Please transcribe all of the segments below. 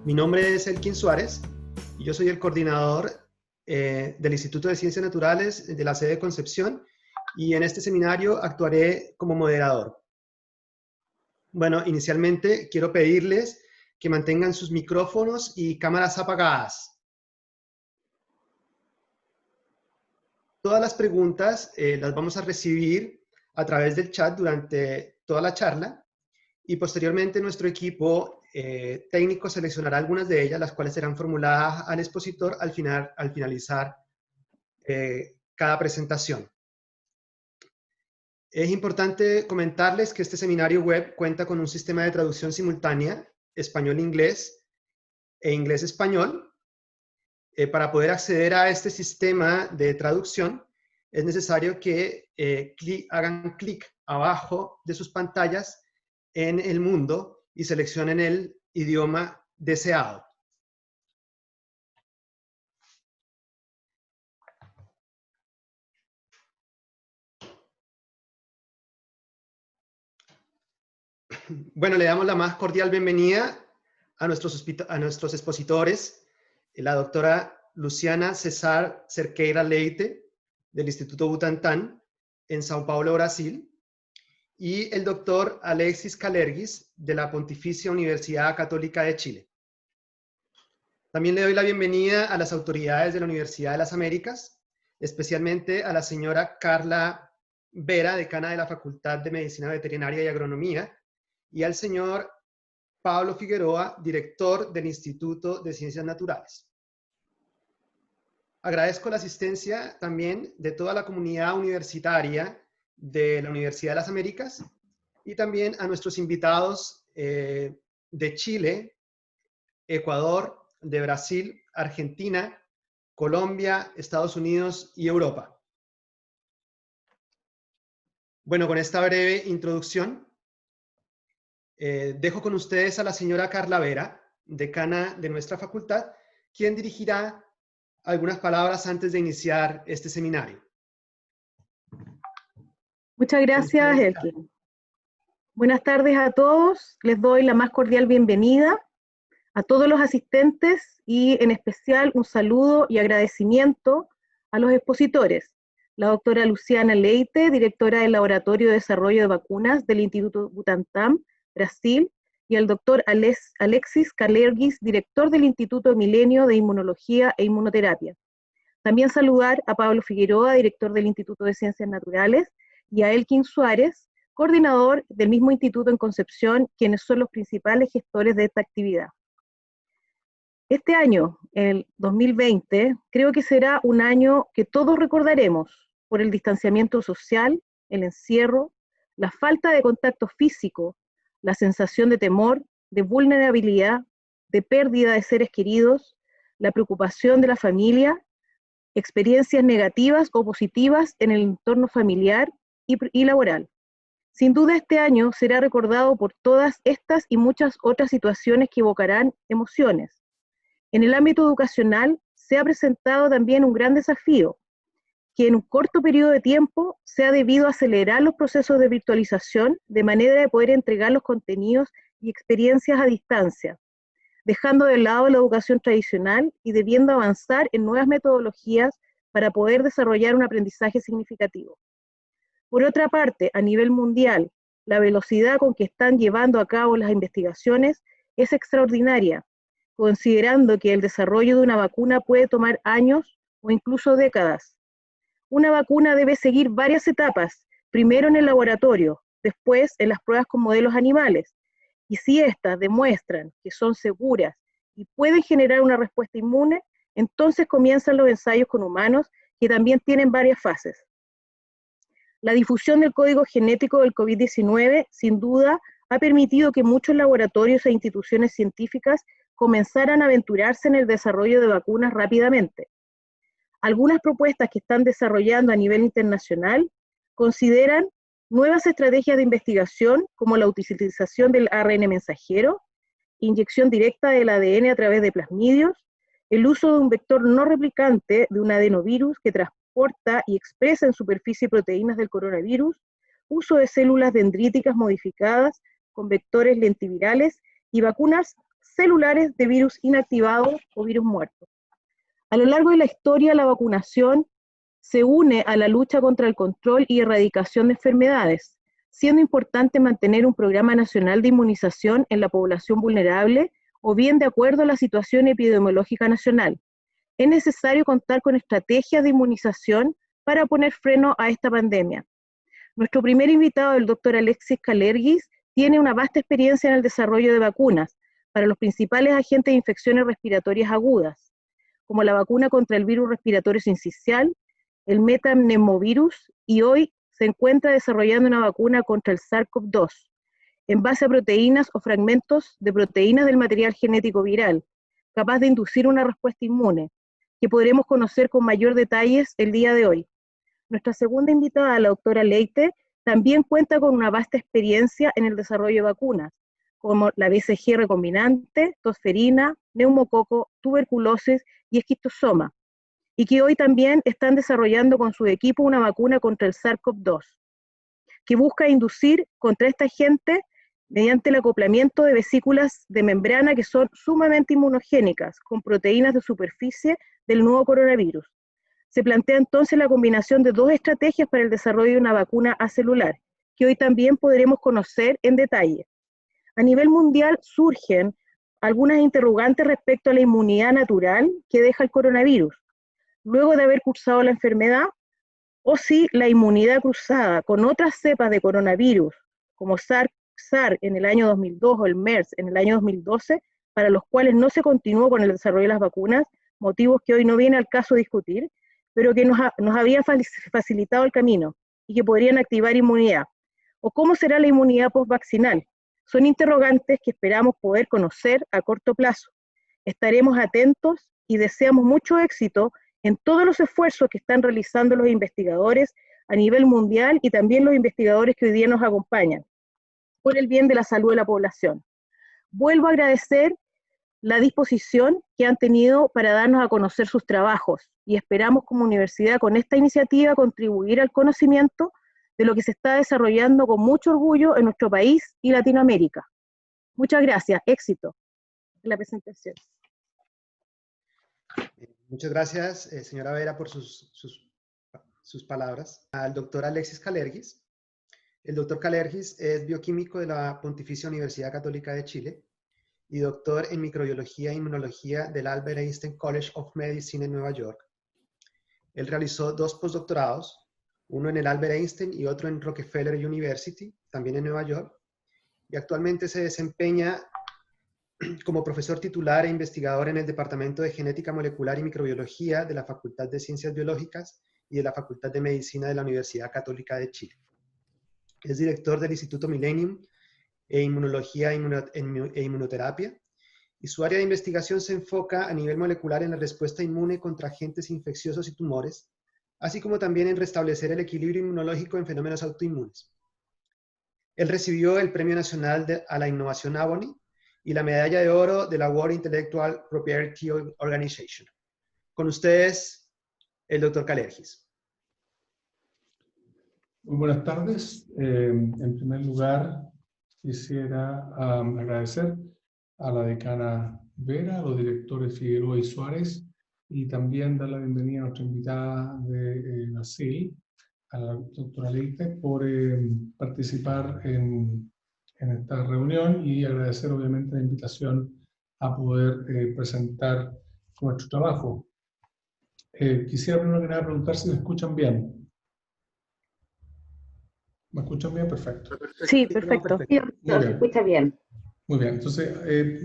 Mi nombre es Elkin Suárez y yo soy el coordinador del Instituto de Ciencias Naturales de la sede de Concepción, y en este seminario actuaré como moderador. Bueno, inicialmente quiero pedirles que mantengan sus micrófonos y cámaras apagadas. Todas las preguntas las vamos a recibir a través del chat durante toda la charla, y posteriormente nuestro equipo técnico seleccionará algunas de ellas, las cuales serán formuladas al expositor al finalizar cada presentación. Es importante comentarles que este seminario web cuenta con un sistema de traducción simultánea, español-inglés e inglés-español. Para poder acceder a este sistema de traducción, es necesario que hagan clic abajo de sus pantallas en el mundo y seleccionen el idioma deseado. Bueno, le damos la más cordial bienvenida a nuestros expositores, la doctora Luciana Cesar Cerqueira Leite, del Instituto Butantan, en Sao Paulo, Brasil, y el doctor Alexis Kalergis, de la Pontificia Universidad Católica de Chile. También le doy la bienvenida a las autoridades de la Universidad de las Américas, especialmente a la señora Carla Vera, decana de la Facultad de Medicina Veterinaria y Agronomía, y al señor Pablo Figueroa, director del Instituto de Ciencias Naturales. Agradezco la asistencia también de toda la comunidad universitaria de la Universidad de las Américas, y también a nuestros invitados de Chile, Ecuador, de Brasil, Argentina, Colombia, Estados Unidos y Europa. Bueno, con esta breve introducción, dejo con ustedes a la señora Carla Vera, decana de nuestra facultad, quien dirigirá algunas palabras antes de iniciar este seminario. Muchas gracias, Elkin. Buenas tardes a todos. Les doy la más cordial bienvenida a todos los asistentes y en especial un saludo y agradecimiento a los expositores. La doctora Luciana Leite, directora del Laboratorio de Desarrollo de Vacunas del Instituto Butantan, Brasil, y al doctor Alexis Kalergis, director del Instituto Milenio de Inmunología e Inmunoterapia. También saludar a Pablo Figueroa, director del Instituto de Ciencias Naturales, y a Elkin Suárez, coordinador del mismo instituto en Concepción, quienes son los principales gestores de esta actividad. Este año, el 2020, creo que será un año que todos recordaremos por el distanciamiento social, el encierro, la falta de contacto físico, la sensación de temor, de vulnerabilidad, de pérdida de seres queridos, la preocupación de la familia, experiencias negativas o positivas en el entorno familiar y laboral. Sin duda este año será recordado por todas estas y muchas otras situaciones que evocarán emociones. En el ámbito educacional se ha presentado también un gran desafío, que en un corto periodo de tiempo se ha debido acelerar los procesos de virtualización de manera de poder entregar los contenidos y experiencias a distancia, dejando de lado la educación tradicional y debiendo avanzar en nuevas metodologías para poder desarrollar un aprendizaje significativo. Por otra parte, a nivel mundial, la velocidad con que están llevando a cabo las investigaciones es extraordinaria, considerando que el desarrollo de una vacuna puede tomar años o incluso décadas. Una vacuna debe seguir varias etapas, primero en el laboratorio, después en las pruebas con modelos animales, y si éstas demuestran que son seguras y pueden generar una respuesta inmune, entonces comienzan los ensayos con humanos, que también tienen varias fases. La difusión del código genético del COVID-19, sin duda, ha permitido que muchos laboratorios e instituciones científicas comenzaran a aventurarse en el desarrollo de vacunas rápidamente. Algunas propuestas que están desarrollando a nivel internacional consideran nuevas estrategias de investigación como la utilización del ARN mensajero, inyección directa del ADN a través de plasmidios, el uso de un vector no replicante de un adenovirus que transporta y expresa en superficie proteínas del coronavirus, uso de células dendríticas modificadas con vectores lentivirales y vacunas celulares de virus inactivados o virus muertos. A lo largo de la historia, la vacunación se une a la lucha contra el control y erradicación de enfermedades, siendo importante mantener un programa nacional de inmunización en la población vulnerable o bien de acuerdo a la situación epidemiológica nacional. Es necesario contar con estrategias de inmunización para poner freno a esta pandemia. Nuestro primer invitado, el doctor Alexis Kalergis, tiene una vasta experiencia en el desarrollo de vacunas para los principales agentes de infecciones respiratorias agudas, como la vacuna contra el virus respiratorio sincicial, el metapneumovirus, y hoy se encuentra desarrollando una vacuna contra el SARS-CoV-2, en base a proteínas o fragmentos de proteínas del material genético viral, capaz de inducir una respuesta inmune, que podremos conocer con mayor detalles el día de hoy. Nuestra segunda invitada, la doctora Leite, también cuenta con una vasta experiencia en el desarrollo de vacunas, como la BCG recombinante, tosferina, neumococo, tuberculosis y esquistosoma, y que hoy también están desarrollando con su equipo una vacuna contra el SARS-CoV-2, que busca inducir contra esta agente mediante el acoplamiento de vesículas de membrana que son sumamente inmunogénicas, con proteínas de superficie del nuevo coronavirus. Se plantea entonces la combinación de dos estrategias para el desarrollo de una vacuna acelular, que hoy también podremos conocer en detalle. A nivel mundial surgen algunas interrogantes respecto a la inmunidad natural que deja el coronavirus, luego de haber cursado la enfermedad, o si la inmunidad cruzada con otras cepas de coronavirus, como SARS en el año 2002 o el MERS en el año 2012, para los cuales no se continuó con el desarrollo de las vacunas, motivos que hoy no viene al caso discutir, pero que nos habían facilitado el camino y que podrían activar inmunidad. ¿O cómo será la inmunidad postvaccinal? Son interrogantes que esperamos poder conocer a corto plazo. Estaremos atentos y deseamos mucho éxito en todos los esfuerzos que están realizando los investigadores a nivel mundial y también los investigadores que hoy día nos acompañan, por el bien de la salud de la población. Vuelvo a agradecer la disposición que han tenido para darnos a conocer sus trabajos y esperamos como universidad con esta iniciativa contribuir al conocimiento de lo que se está desarrollando con mucho orgullo en nuestro país y Latinoamérica. Muchas gracias, éxito en la presentación. Muchas gracias, señora Vera, por sus palabras. Al doctor Alexis Kalergis. El doctor Kalergis es bioquímico de la Pontificia Universidad Católica de Chile y doctor en microbiología e inmunología del Albert Einstein College of Medicine en Nueva York. Él realizó 2 postdoctorados, uno en el Albert Einstein y otro en Rockefeller University, también en Nueva York, y actualmente se desempeña como profesor titular e investigador en el Departamento de Genética Molecular y Microbiología de la Facultad de Ciencias Biológicas y de la Facultad de Medicina de la Universidad Católica de Chile. Es director del Instituto Millennium e Inmunología e Inmunoterapia, y su área de investigación se enfoca a nivel molecular en la respuesta inmune contra agentes infecciosos y tumores, así como también en restablecer el equilibrio inmunológico en fenómenos autoinmunes. Él recibió el Premio Nacional a la Innovación ABONY y la Medalla de Oro de la World Intellectual Property Organization. Con ustedes, el doctor Kalergis. Muy buenas tardes. En primer lugar, quisiera agradecer a la decana Vera, a los directores Figueroa y Suárez, y también dar la bienvenida a nuestra invitada de Brasil, a la doctora Leite, por participar en esta reunión, y agradecer obviamente la invitación a poder presentar nuestro trabajo. Quisiera primero que nada preguntar si me escuchan bien. ¿Me escuchan bien? Perfecto. Sí, perfecto. Sí, se escucha bien. Muy bien, entonces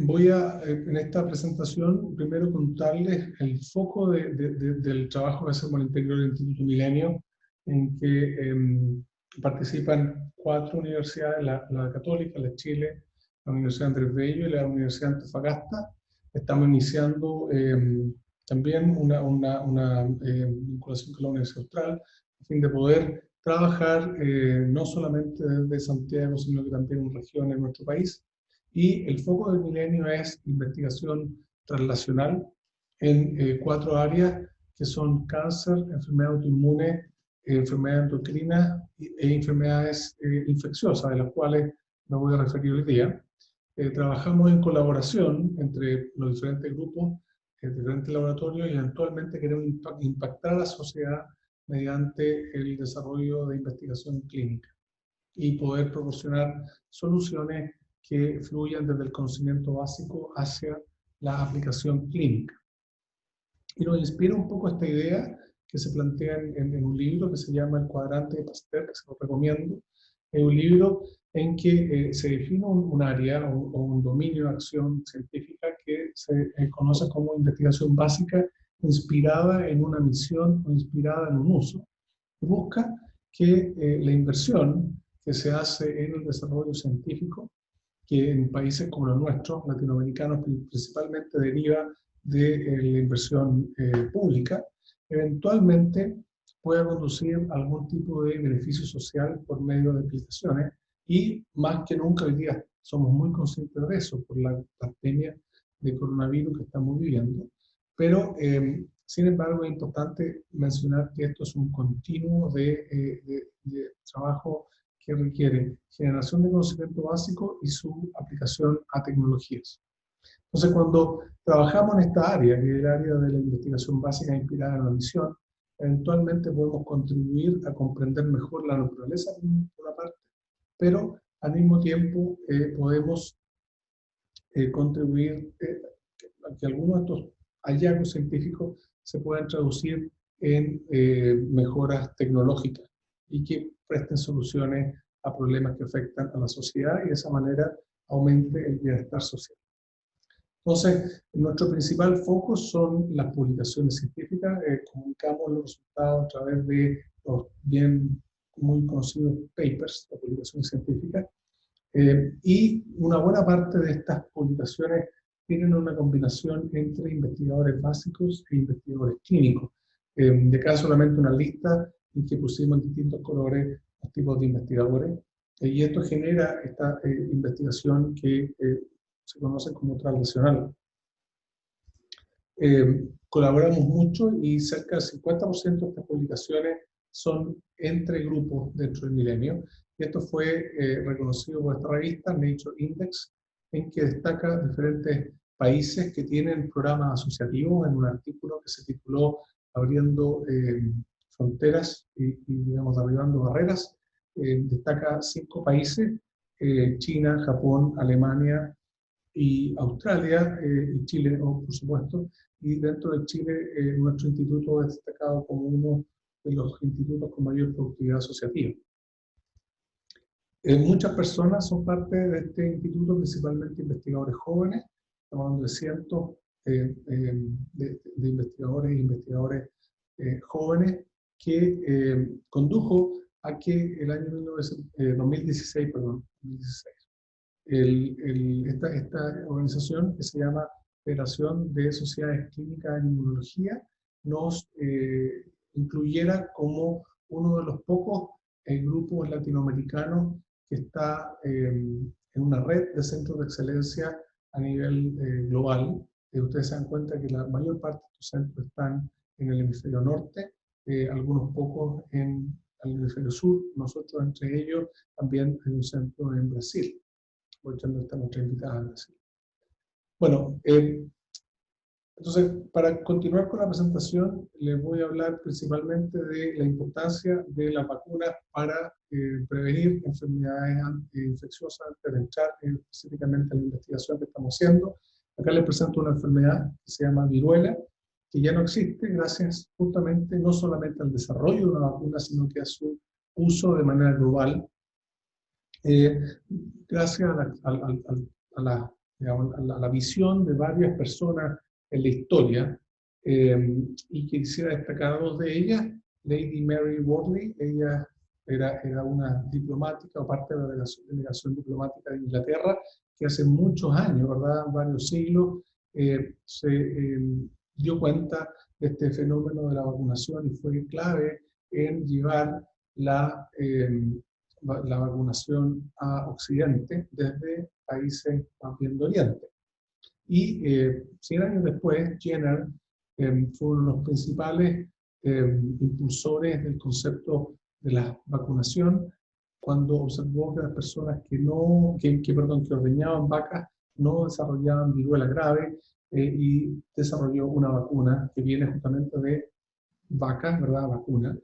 voy a, en esta presentación, primero contarles el foco del trabajo que hacemos al interior del Instituto Milenio, en que participan 4 universidades, la Católica, la Chile, la Universidad Andrés Bello y la Universidad de Antofagasta. Estamos iniciando también una vinculación con la Universidad Austral, a fin de poder trabajar no solamente desde Santiago, sino que también en regiones en nuestro país. Y el foco del milenio es investigación translacional en 4 áreas, que son cáncer, enfermedad autoinmune, enfermedad endocrina e enfermedades infecciosas, de las cuales me voy a referir hoy día. trabajamos en colaboración entre los diferentes grupos, diferentes laboratorios, y eventualmente queremos impactar a la sociedad mediante el desarrollo de investigación clínica y poder proporcionar soluciones que fluyan desde el conocimiento básico hacia la aplicación clínica. Y nos inspira un poco esta idea que se plantea en un libro que se llama El Cuadrante de Pasteur, que se lo recomiendo. Es un libro en que se define un área o un dominio de acción científica que se conoce como investigación básica inspirada en una misión o inspirada en un uso. Busca que la inversión que se hace en el desarrollo científico, que en países como los nuestros, latinoamericanos, principalmente deriva de la inversión pública, eventualmente pueda conducir a algún tipo de beneficio social por medio de aplicaciones, y más que nunca hoy día somos muy conscientes de eso por la pandemia de coronavirus que estamos viviendo, pero sin embargo es importante mencionar que esto es un continuo de trabajo que requiere generación de conocimiento básico y su aplicación a tecnologías. Entonces, cuando trabajamos en esta área, que es el área de la investigación básica inspirada en la misión, eventualmente podemos contribuir a comprender mejor la naturaleza por una parte, pero al mismo tiempo podemos contribuir a que algunos de estos hallazgos científicos se puedan traducir en mejoras tecnológicas y que presten soluciones a problemas que afectan a la sociedad y de esa manera aumente el bienestar social. Entonces, nuestro principal foco son las publicaciones científicas. Comunicamos los resultados a través de los muy conocidos papers, de publicaciones científicas, y una buena parte de estas publicaciones tienen una combinación entre investigadores básicos e investigadores clínicos. De acá solamente una lista en que pusimos en distintos colores los tipos de investigadores, y esto genera esta investigación que se conoce como translacional. Colaboramos mucho y cerca del 50% de estas publicaciones son entre grupos dentro del milenio, y esto fue reconocido por esta revista, Nature Index, en que destaca diferentes países que tienen programas asociativos en un artículo que se tituló Abriendo fronteras y digamos, derribando barreras. Destaca 5 países, China, Japón, Alemania y Australia, y Chile, por supuesto, y dentro de Chile nuestro instituto es destacado como uno de los institutos con mayor productividad asociativa. Muchas personas son parte de este instituto, principalmente investigadores jóvenes, estamos hablando de cientos de investigadores e investigadores jóvenes, que condujo a que el año 2016, esta organización, que se llama Federación de Sociedades Clínicas en Inmunología, nos incluyera como uno de los pocos grupos latinoamericanos que está en una red de centros de excelencia a nivel global. Ustedes se dan cuenta que la mayor parte de estos centros están en el hemisferio norte, algunos pocos en el hemisferio sur. Nosotros, entre ellos, también hay un centro en Brasil. Aprovechando esta nuestra invitada a Brasil. Bueno, entonces, para continuar con la presentación, les voy a hablar principalmente de la importancia de las vacunas para prevenir enfermedades infecciosas, antes de entrar específicamente en la investigación que estamos haciendo. Acá les presento una enfermedad que se llama viruela, que ya no existe gracias justamente no solamente al desarrollo de una vacuna, sino que a su uso de manera global, gracias a la visión de varias personas en la historia, y quisiera destacar a 2 de ellas. Lady Mary Wortley, ella era una diplomática o parte de la delegación diplomática de Inglaterra, que hace muchos años, ¿verdad?, varios siglos, se dio cuenta de este fenómeno de la vacunación y fue clave en llevar la vacunación a Occidente desde países más bien de Oriente. Y 100 años después, Jenner fue uno de los principales impulsores del concepto de la vacunación cuando observó que las personas que ordeñaban vacas no desarrollaban viruela grave, y desarrolló una vacuna que viene justamente de vacas, ¿verdad? Vacuna.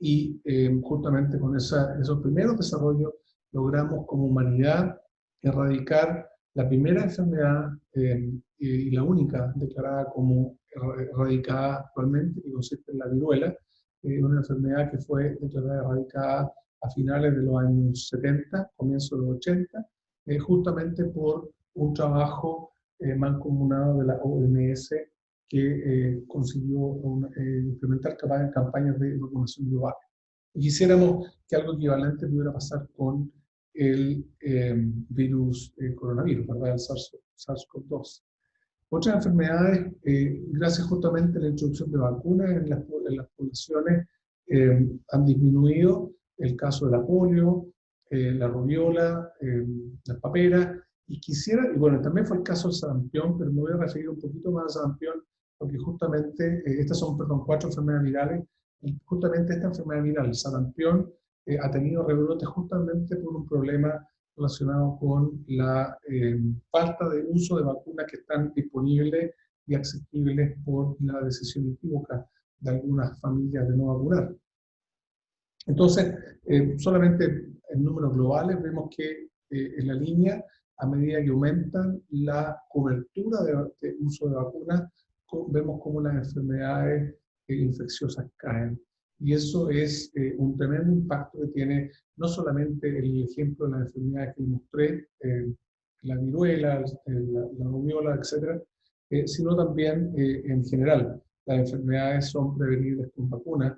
Y justamente con esos primeros desarrollos logramos como humanidad erradicar la primera enfermedad y la única declarada como erradicada actualmente, que consiste en la viruela, una enfermedad que fue declarada erradicada a finales de los años 70, comienzo de los 80, justamente por un trabajo mancomunado de la OMS que consiguió implementar campañas de vacunación global. Y quisiéramos que algo equivalente pudiera pasar con el virus coronavirus, ¿verdad? El SARS-CoV-2. Otras enfermedades, gracias justamente a la introducción de vacunas en las poblaciones, han disminuido. El caso de la polio, la rubiola, las paperas, y bueno, también fue el caso del sarampión, pero me voy a referir un poquito más al sarampión, porque justamente, estas son, 4 enfermedades virales, y justamente esta enfermedad viral, el sarampión, ha tenido rebrotes justamente por un problema relacionado con la falta de uso de vacunas que están disponibles y accesibles por la decisión equívoca de algunas familias de no vacunar. Entonces, solamente en números globales vemos que en la línea, a medida que aumentan la cobertura de uso de vacunas, vemos cómo las enfermedades infecciosas caen. Y eso es un tremendo impacto que tiene no solamente el ejemplo de las enfermedades que mostré, la viruela, la rubiola, etc., sino también en general. Las enfermedades son prevenibles con vacunas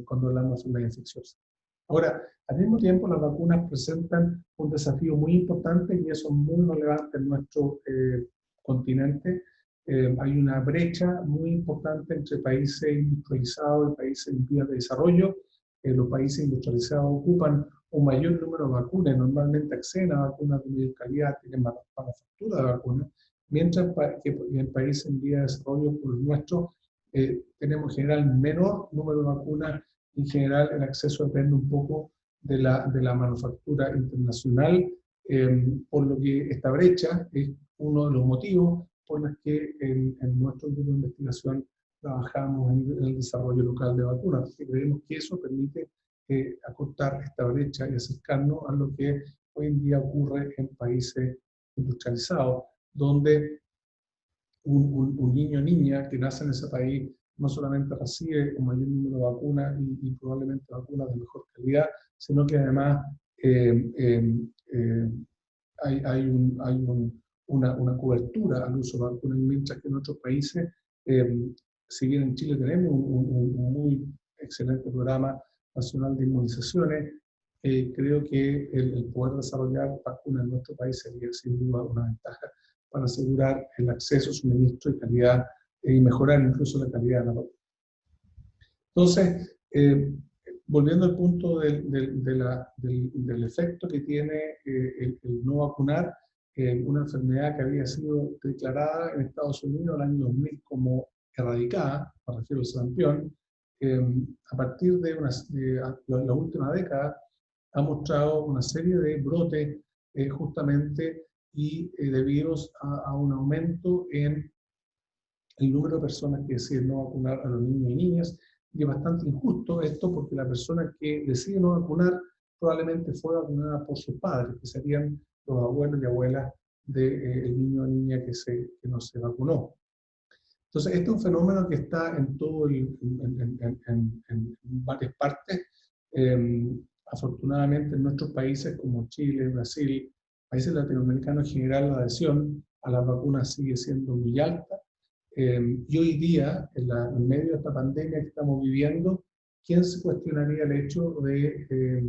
cuando hablamos de enfermedades infecciosas. Ahora, al mismo tiempo, las vacunas presentan un desafío muy importante y eso es muy relevante en nuestro continente. Hay una brecha muy importante entre países industrializados y países en vías de desarrollo. Los países industrializados ocupan un mayor número de vacunas, normalmente acceden a vacunas de mayor calidad, tienen manufactura de vacunas, mientras que en países en vías de desarrollo como el nuestro, tenemos en general menor número de vacunas. En general, el acceso depende un poco de la manufactura internacional, por lo que esta brecha es uno de los motivos por los que en nuestro grupo de investigación trabajamos en el desarrollo local de vacunas, porque creemos que eso permite acortar esta brecha y acercarnos a lo que hoy en día ocurre en países industrializados, donde un niño o niña que nace en ese país no solamente recibe un mayor número de vacunas y probablemente vacunas de mejor calidad, sino que además hay una cobertura al uso de vacunas, mientras que en otros países, si bien en Chile tenemos un muy excelente programa nacional de inmunizaciones, creo que el poder desarrollar vacunas en nuestro país sería sin duda una ventaja para asegurar el acceso, suministro y calidad, y mejorar incluso la calidad de la vacuna. Entonces, volviendo al punto del efecto que tiene el no vacunar, una enfermedad que había sido declarada en Estados Unidos el año 2000 como erradicada, me refiero al sarampión, a partir de la última década ha mostrado una serie de brotes justamente y debidos a un aumento en el número de personas que deciden no vacunar a los niños y niñas. Y es bastante injusto esto porque la persona que decide no vacunar probablemente fue vacunada por sus padres, que serían los abuelos y abuelas del niño o niña que no se vacunó. Entonces, este es un fenómeno que está en varias partes. Afortunadamente, en nuestros países como Chile, Brasil, países latinoamericanos en general, la adhesión a las vacunas sigue siendo muy alta. Y hoy día, en medio de esta pandemia que estamos viviendo, ¿quién se cuestionaría el hecho de que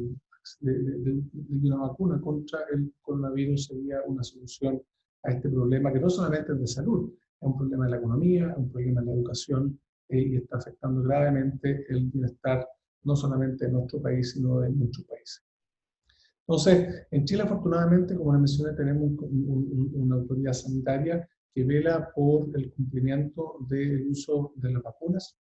una vacuna contra el coronavirus sería una solución a este problema que no solamente es de salud, es un problema de la economía, es un problema de la educación, y está afectando gravemente el bienestar no solamente de nuestro país, sino de muchos países. Entonces, en Chile, afortunadamente, como les mencioné, tenemos una autoridad sanitaria que vela por el cumplimiento del uso de las vacunas.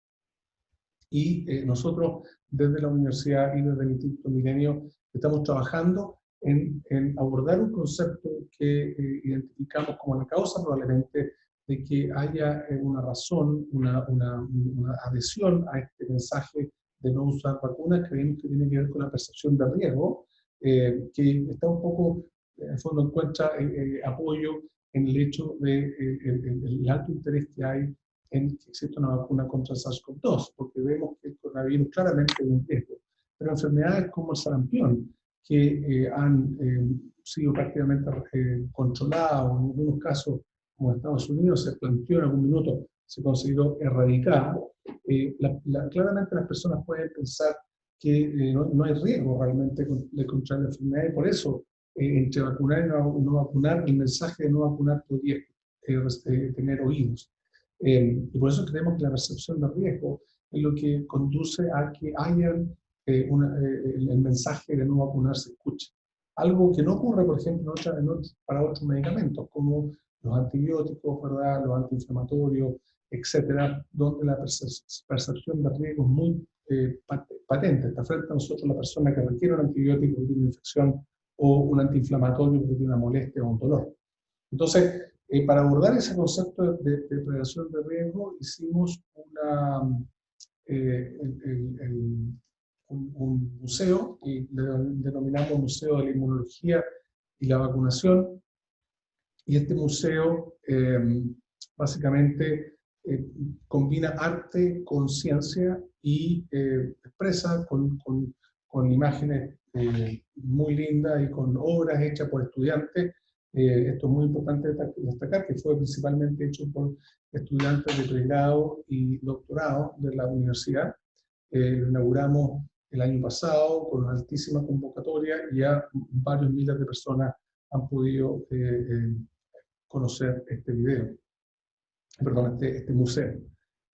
Y nosotros desde la universidad y desde el Instituto Milenio estamos trabajando en abordar un concepto que identificamos como la causa probablemente de que haya una razón, una adhesión a este mensaje de no usar vacunas. Creemos que tiene que ver con la percepción de riesgo, que está un poco, en el fondo encuentra apoyo en el hecho de el alto interés que hay en que exista una vacuna contra el SARS-CoV-2, porque vemos que el coronavirus claramente es un riesgo. Pero enfermedades como el sarampión, que han sido prácticamente controladas, o en algunos casos, como en Estados Unidos, se planteó en algún minuto, se consideró erradicada, claramente las personas pueden pensar que no hay riesgo realmente de contraer la enfermedad, y por eso, entre vacunar y no vacunar, el mensaje de no vacunar podría tener oídos. Y por eso creemos que la percepción de riesgo es lo que conduce a que hayan el mensaje de no vacunar se escuche. Algo que no ocurre, por ejemplo, para otros medicamentos, como los antibióticos, ¿verdad?, los antiinflamatorios, etcétera, donde la percepción de riesgo es muy patente. Está frente a nosotros la persona que requiere un antibiótico que tiene una infección o un antiinflamatorio que tiene una molestia o un dolor. Entonces, para abordar ese concepto de prevención de riesgo, hicimos un museo, y le denominamos Museo de la Inmunología y la Vacunación, y este museo básicamente combina arte con ciencia y expresa con imágenes muy lindas y con obras hechas por estudiantes. Esto es muy importante destacar, que fue principalmente hecho por estudiantes de pregrado y doctorado de la universidad. Lo inauguramos el año pasado con una altísima convocatoria, y ya varios miles de personas han podido conocer este video, perdón, este museo.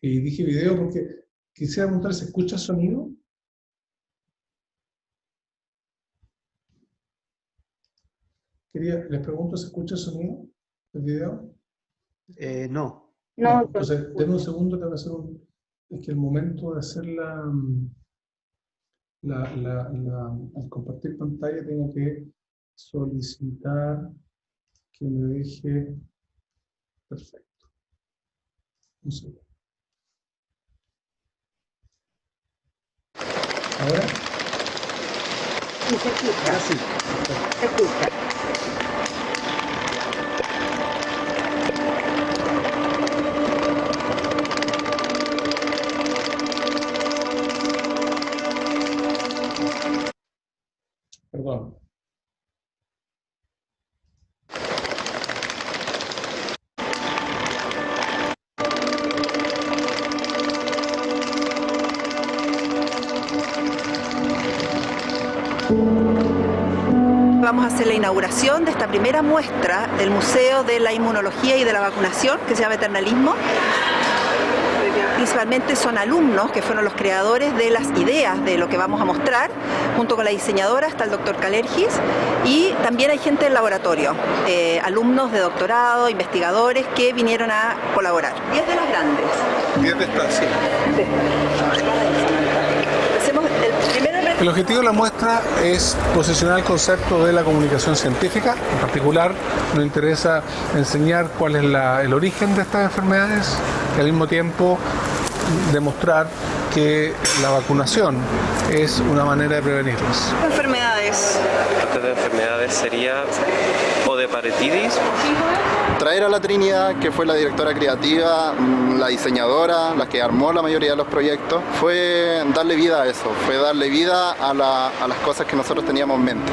Y dije video porque quisiera preguntar, ¿se escucha sonido? Les pregunto, ¿se escucha el sonido del video? No. No, entonces, denme un segundo, tengo que hacer es que el momento de hacer al compartir pantalla tengo que solicitar que me deje. Perfecto. Un segundo. ¿Ahora? Sí, se escucha. Ahora sí. Se escucha. Perdón. Vamos a hacer la inauguración de esta primera muestra del Museo de la Inmunología y de la Vacunación, que se llama Eternalismo. Principalmente son alumnos que fueron los creadores de las ideas de lo que vamos a mostrar. Junto con la diseñadora está el doctor Kalergis, y también hay gente del laboratorio, alumnos de doctorado, investigadores que vinieron a colaborar. 10 de las grandes. 10 de estas, sí. Hacemos el primero. El objetivo de la muestra es posicionar el concepto de la comunicación científica. En particular, nos interesa enseñar cuál es el origen de estas enfermedades y al mismo tiempo demostrar que la vacunación es una manera de prevenirlas. Enfermedades. Parte de enfermedades sería o de parotidis. Traer a la Trinidad, que fue la directora creativa, la diseñadora, la que armó la mayoría de los proyectos, fue darle vida a eso, fue darle vida a las cosas que nosotros teníamos en mente.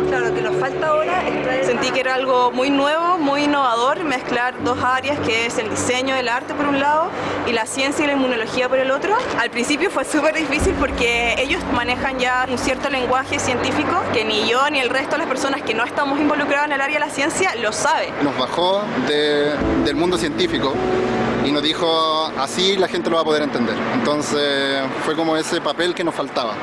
Claro, lo que nos falta ahora es traer... Sentí que era algo muy nuevo, muy innovador, mezclar dos áreas, que es el diseño del arte por un lado y la ciencia y la inmunología por el otro. Al principio fue súper difícil porque ellos manejan ya un cierto lenguaje científico que ni yo ni el resto de las personas que no estamos involucradas en el área de la ciencia lo sabe. Nos bajó del mundo científico y nos dijo, así la gente lo va a poder entender. Entonces fue como ese papel que nos faltaba.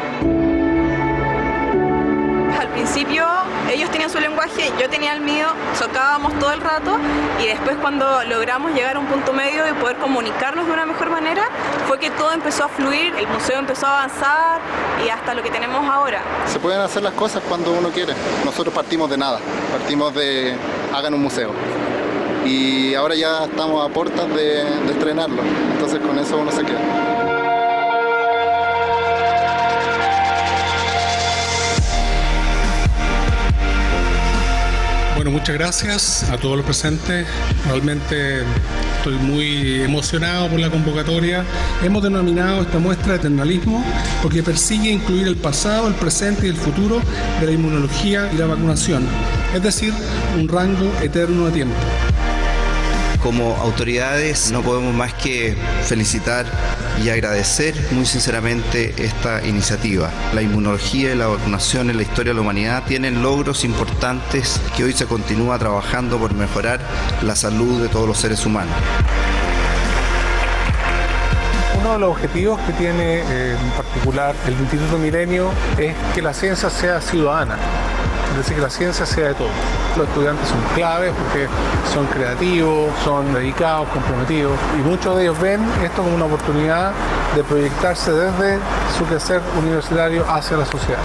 Al principio ellos tenían su lenguaje, yo tenía el mío, chocábamos todo el rato y después cuando logramos llegar a un punto medio y poder comunicarnos de una mejor manera, fue que todo empezó a fluir, el museo empezó a avanzar y hasta lo que tenemos ahora. Se pueden hacer las cosas cuando uno quiere. Nosotros partimos de nada, partimos de hagan un museo. Y ahora ya estamos a puertas de estrenarlo, entonces con eso uno se queda. Bueno, muchas gracias a todos los presentes. Realmente estoy muy emocionado por la convocatoria. Hemos denominado esta muestra Eternalismo porque persigue incluir el pasado, el presente y el futuro de la inmunología y la vacunación, es decir, un rango eterno de tiempo. Como autoridades no podemos más que felicitar y agradecer muy sinceramente esta iniciativa. La inmunología y la vacunación en la historia de la humanidad tienen logros importantes que hoy se continúa trabajando por mejorar la salud de todos los seres humanos. Uno de los objetivos que tiene en particular el Instituto Milenio es que la ciencia sea ciudadana. Es decir, que la ciencia sea de todos. Los estudiantes son claves porque son creativos, son dedicados, comprometidos y muchos de ellos ven esto como una oportunidad de proyectarse desde su quehacer universitario hacia la sociedad.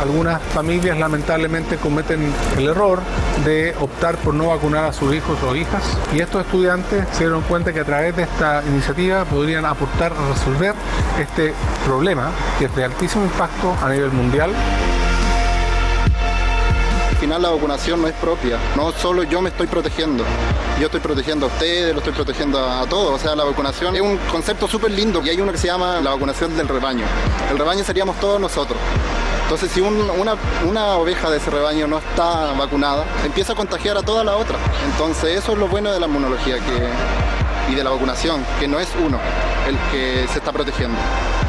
Algunas familias lamentablemente cometen el error de optar por no vacunar a sus hijos o hijas y estos estudiantes se dieron cuenta que a través de esta iniciativa podrían aportar a resolver este problema que es de altísimo impacto a nivel mundial. Al final la vacunación no es propia, no solo yo me estoy protegiendo, yo estoy protegiendo a ustedes, lo estoy protegiendo a todos, o sea, la vacunación es un concepto súper lindo y hay uno que se llama la vacunación del rebaño. El rebaño seríamos todos nosotros. Entonces, si una oveja de ese rebaño no está vacunada, empieza a contagiar a toda la otra. Entonces, eso es lo bueno de la inmunología y de la vacunación, que no es uno el que se está protegiendo.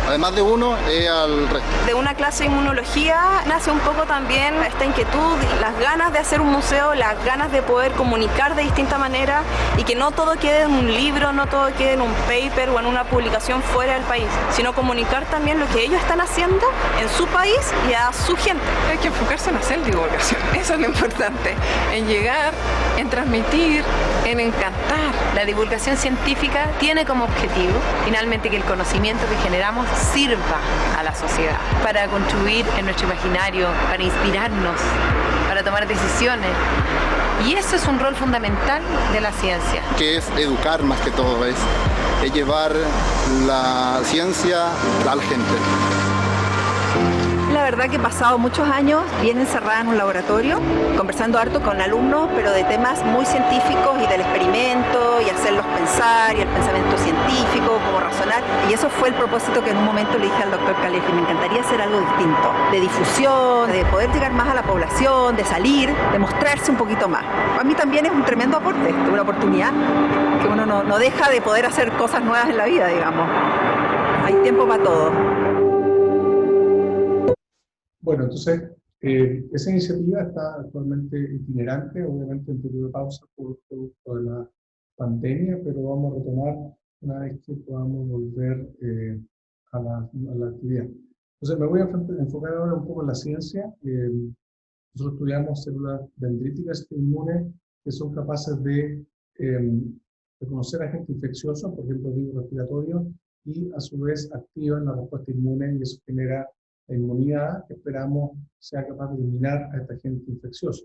Además de uno, es al resto. De una clase de inmunología nace un poco también esta inquietud, las ganas de hacer un museo, las ganas de poder comunicar de distinta manera y que no todo quede en un libro, no todo quede en un paper o en una publicación fuera del país, sino comunicar también lo que ellos están haciendo en su país y a su gente. Hay que enfocarse en hacer divulgación, eso es lo importante, en llegar, en transmitir, en encantar. La divulgación científica tiene como objetivo, finalmente, que el conocimiento que generamos sirva a la sociedad, para contribuir en nuestro imaginario, para inspirarnos, para tomar decisiones. Y eso es un rol fundamental de la ciencia. Que es educar más que todo, es llevar la ciencia a la gente. La verdad que he pasado muchos años bien encerrada en un laboratorio, conversando harto con alumnos, pero de temas muy científicos y del experimento y hacerlos pensar y el pensamiento científico, cómo razonar. Y eso fue el propósito que en un momento le dije al doctor Kalefi, me encantaría hacer algo distinto, de difusión, de poder llegar más a la población, de salir, de mostrarse un poquito más. Para mí también es un tremendo aporte, una oportunidad que uno no deja de poder hacer cosas nuevas en la vida, digamos. Hay tiempo para todo. Bueno, entonces, esa iniciativa está actualmente itinerante, obviamente en periodo de pausa por producto de la pandemia, pero vamos a retomar una vez que podamos volver a la actividad. Entonces, me voy a enfocar ahora un poco en la ciencia. Nosotros estudiamos células dendríticas inmunes que son capaces de reconocer agentes infecciosos, por ejemplo, virus respiratorios, y a su vez activan la respuesta inmune y eso genera la inmunidad que esperamos sea capaz de eliminar a este agente infeccioso.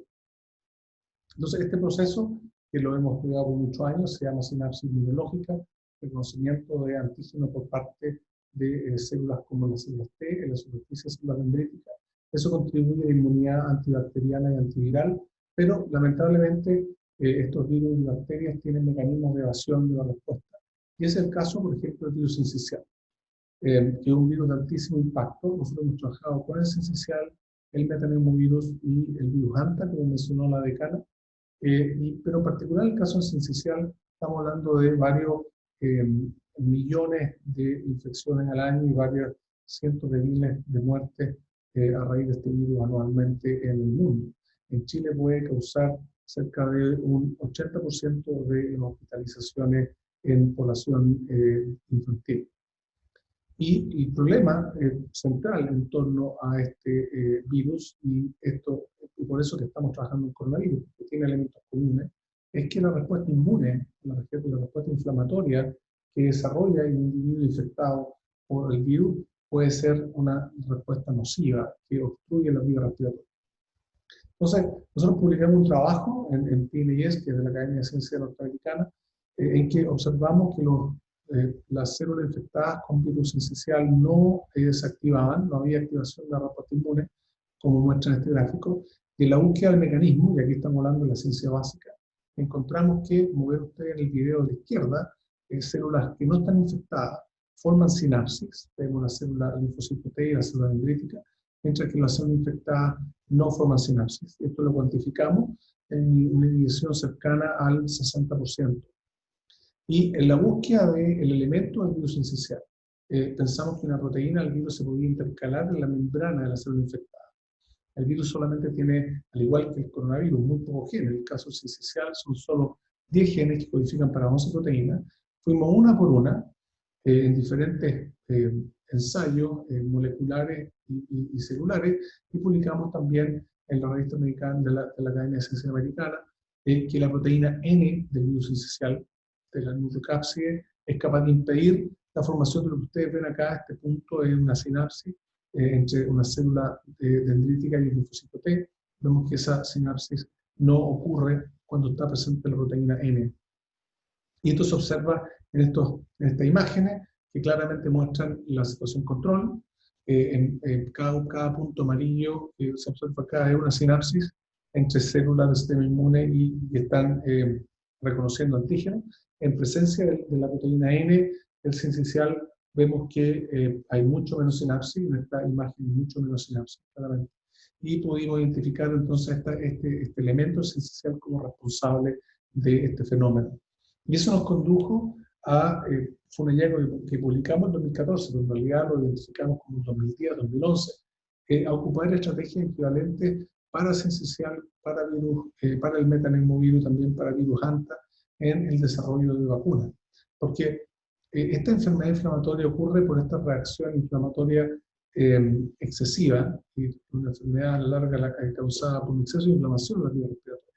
Entonces, este proceso, que lo hemos estudiado por muchos años, se llama sinapsis inmunológica, reconocimiento de antígenos por parte de células como las células T, en la superficie de células dendríticas. Eso contribuye a la inmunidad antibacteriana y antiviral, pero lamentablemente estos virus y bacterias tienen mecanismos de evasión de la respuesta. Y es el caso, por ejemplo, del virus sincicial. Que es un virus de altísimo impacto. Nosotros hemos trabajado con el sincicial, el metaneumovirus y el virus Hanta, como mencionó la decana, pero en particular en el caso del sincicial estamos hablando de varios millones de infecciones al año y varios cientos de miles de muertes a raíz de este virus anualmente en el mundo. En Chile puede causar cerca de un 80% de las hospitalizaciones en población infantil. Y el problema central en torno a este virus, y por eso que estamos trabajando en coronavirus, que tiene elementos comunes, es que la respuesta inmune, la respuesta inflamatoria que desarrolla el individuo infectado por el virus puede ser una respuesta nociva que obstruye la vía respiratoria. Entonces, nosotros publicamos un trabajo en PNAS, que es de la Academia de Ciencias Norteamericana, en que observamos que las células infectadas con virus sincicial no desactivaban, no había activación de la respuesta inmune, como muestra en este gráfico, y en la búsqueda del mecanismo, y aquí estamos hablando de la ciencia básica, encontramos que, como ven ustedes en el video de la izquierda, células que no están infectadas forman sinapsis, tenemos la célula linfocito T y la célula dendrítica, mientras que las células infectadas no forman sinapsis. Esto lo cuantificamos en una inhibición cercana al 60%. Y en la búsqueda del elemento del virus sincicial, pensamos que una proteína del virus se podía intercalar en la membrana de la célula infectada. El virus solamente tiene, al igual que el coronavirus, muy pocos genes. En el caso sincicial son solo 10 genes que codifican para 11 proteínas. Fuimos una por una, en diferentes ensayos moleculares y celulares, y publicamos también en la revista americana de la Academia de Ciencias Americana que la proteína N del virus sincicial, de la nucleocápside, es capaz de impedir la formación de lo que ustedes ven acá. Este punto es una sinapsis entre una célula dendrítica y un linfocito T. Vemos que esa sinapsis no ocurre cuando está presente la proteína N. Y esto se observa en estas imágenes que claramente muestran la situación control. Cada punto amarillo que se observa acá es una sinapsis entre células del sistema inmune y están reconociendo antígenos. En presencia de la proteína N, el sincicial, vemos que hay mucho menos sinapsis, en esta imagen hay mucho menos sinapsis, claramente. Y pudimos identificar entonces este elemento sincicial como responsable de este fenómeno. Y eso nos condujo a, fue un hallazgo que publicamos en 2014, pero en realidad lo identificamos como 2010-2011, a ocupar estrategias equivalentes para sincicial, para virus, para el metaneumovirus, también para virus Hanta, en el desarrollo de vacunas. Porque esta enfermedad inflamatoria ocurre por esta reacción inflamatoria excesiva, y una enfermedad a la larga causada por un exceso de inflamación en la vía respiratoria.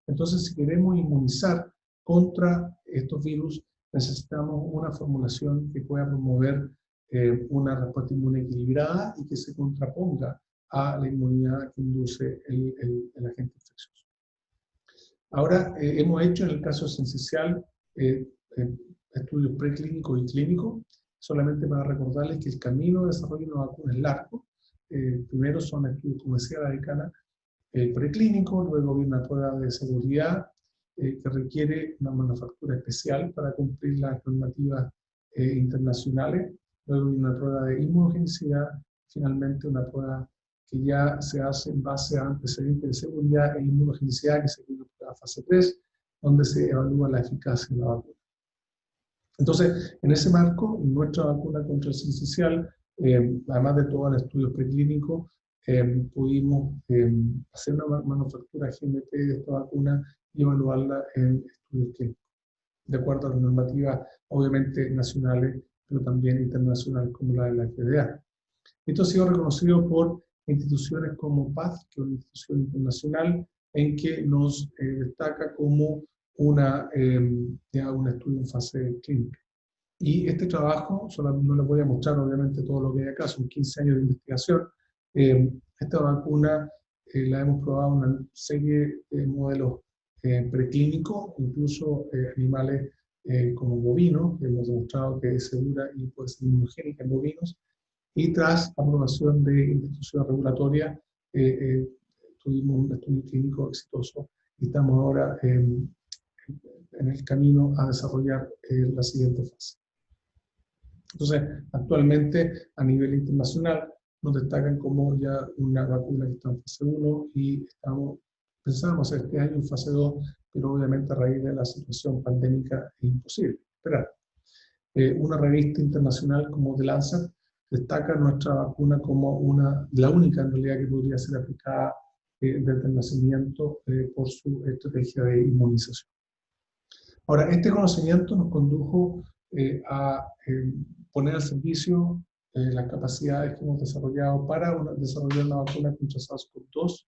Entonces, si queremos inmunizar contra estos virus, necesitamos una formulación que pueda promover una respuesta inmune equilibrada y que se contraponga a la inmunidad que induce el agente infeccioso. Ahora, hemos hecho en el caso sincicial estudios preclínicos y clínicos, solamente para recordarles que el camino de desarrollo de una vacuna es largo. Primero son estudios, como decía la decana, preclínicos, luego viene una prueba de seguridad que requiere una manufactura especial para cumplir las normativas internacionales, luego viene una prueba de inmunogenicidad, finalmente una prueba que ya se hace en base a antecedentes de seguridad e inmunogenicidad, que se llama la fase 3, donde se evalúa la eficacia de la vacuna. Entonces, en ese marco, nuestra vacuna contra el sincicial, además de todo el estudio preclínico, pudimos hacer una manufactura GMP de esta vacuna y evaluarla en estudios clínicos, de acuerdo a las normativas, obviamente nacionales, pero también internacionales, como la de la FDA. Esto ha sido reconocido por instituciones como PATH, que es una institución internacional, en que nos destaca como un estudio en fase clínica. Y este trabajo, no les voy a mostrar obviamente todo lo que hay acá, son 15 años de investigación. Esta vacuna la hemos probado en una serie de modelos preclínicos, incluso animales como bovinos, que hemos demostrado que es segura y puede ser inmunogénica en bovinos, y tras aprobación de instituciones regulatorias, tuvimos un estudio clínico exitoso y estamos ahora en el camino a desarrollar la siguiente fase. Entonces, actualmente, a nivel internacional, nos destacan como ya una vacuna que está en fase 1 y pensábamos hacer este año en fase 2, pero obviamente a raíz de la situación pandémica es imposible esperar. Una revista internacional como The Lancet destaca nuestra vacuna como la única en realidad que podría ser aplicada desde el nacimiento por su estrategia de inmunización. Ahora, este conocimiento nos condujo a poner al servicio las capacidades que hemos desarrollado para desarrollar una vacuna contra SARS-CoV-2.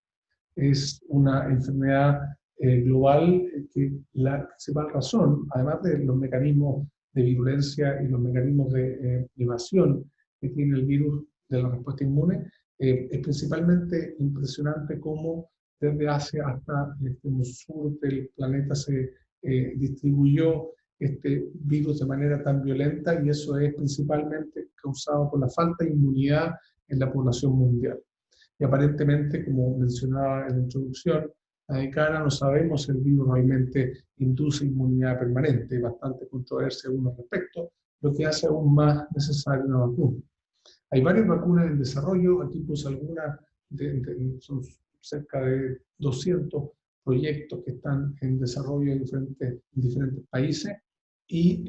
Es una enfermedad global que la principal razón, además de los mecanismos de virulencia y los mecanismos de evasión que tiene el virus de la respuesta inmune, es principalmente impresionante cómo desde Asia hasta el extremo sur del planeta se distribuyó este virus de manera tan violenta, y eso es principalmente causado por la falta de inmunidad en la población mundial. Y aparentemente, como mencionaba en la introducción la decana, no sabemos si el virus realmente induce inmunidad permanente. Hay bastante controversia al respecto, lo que hace aún más necesaria una vacuna. Hay varias vacunas en desarrollo, aquí puse algunas, son cerca de 200 proyectos que están en desarrollo en diferentes países, y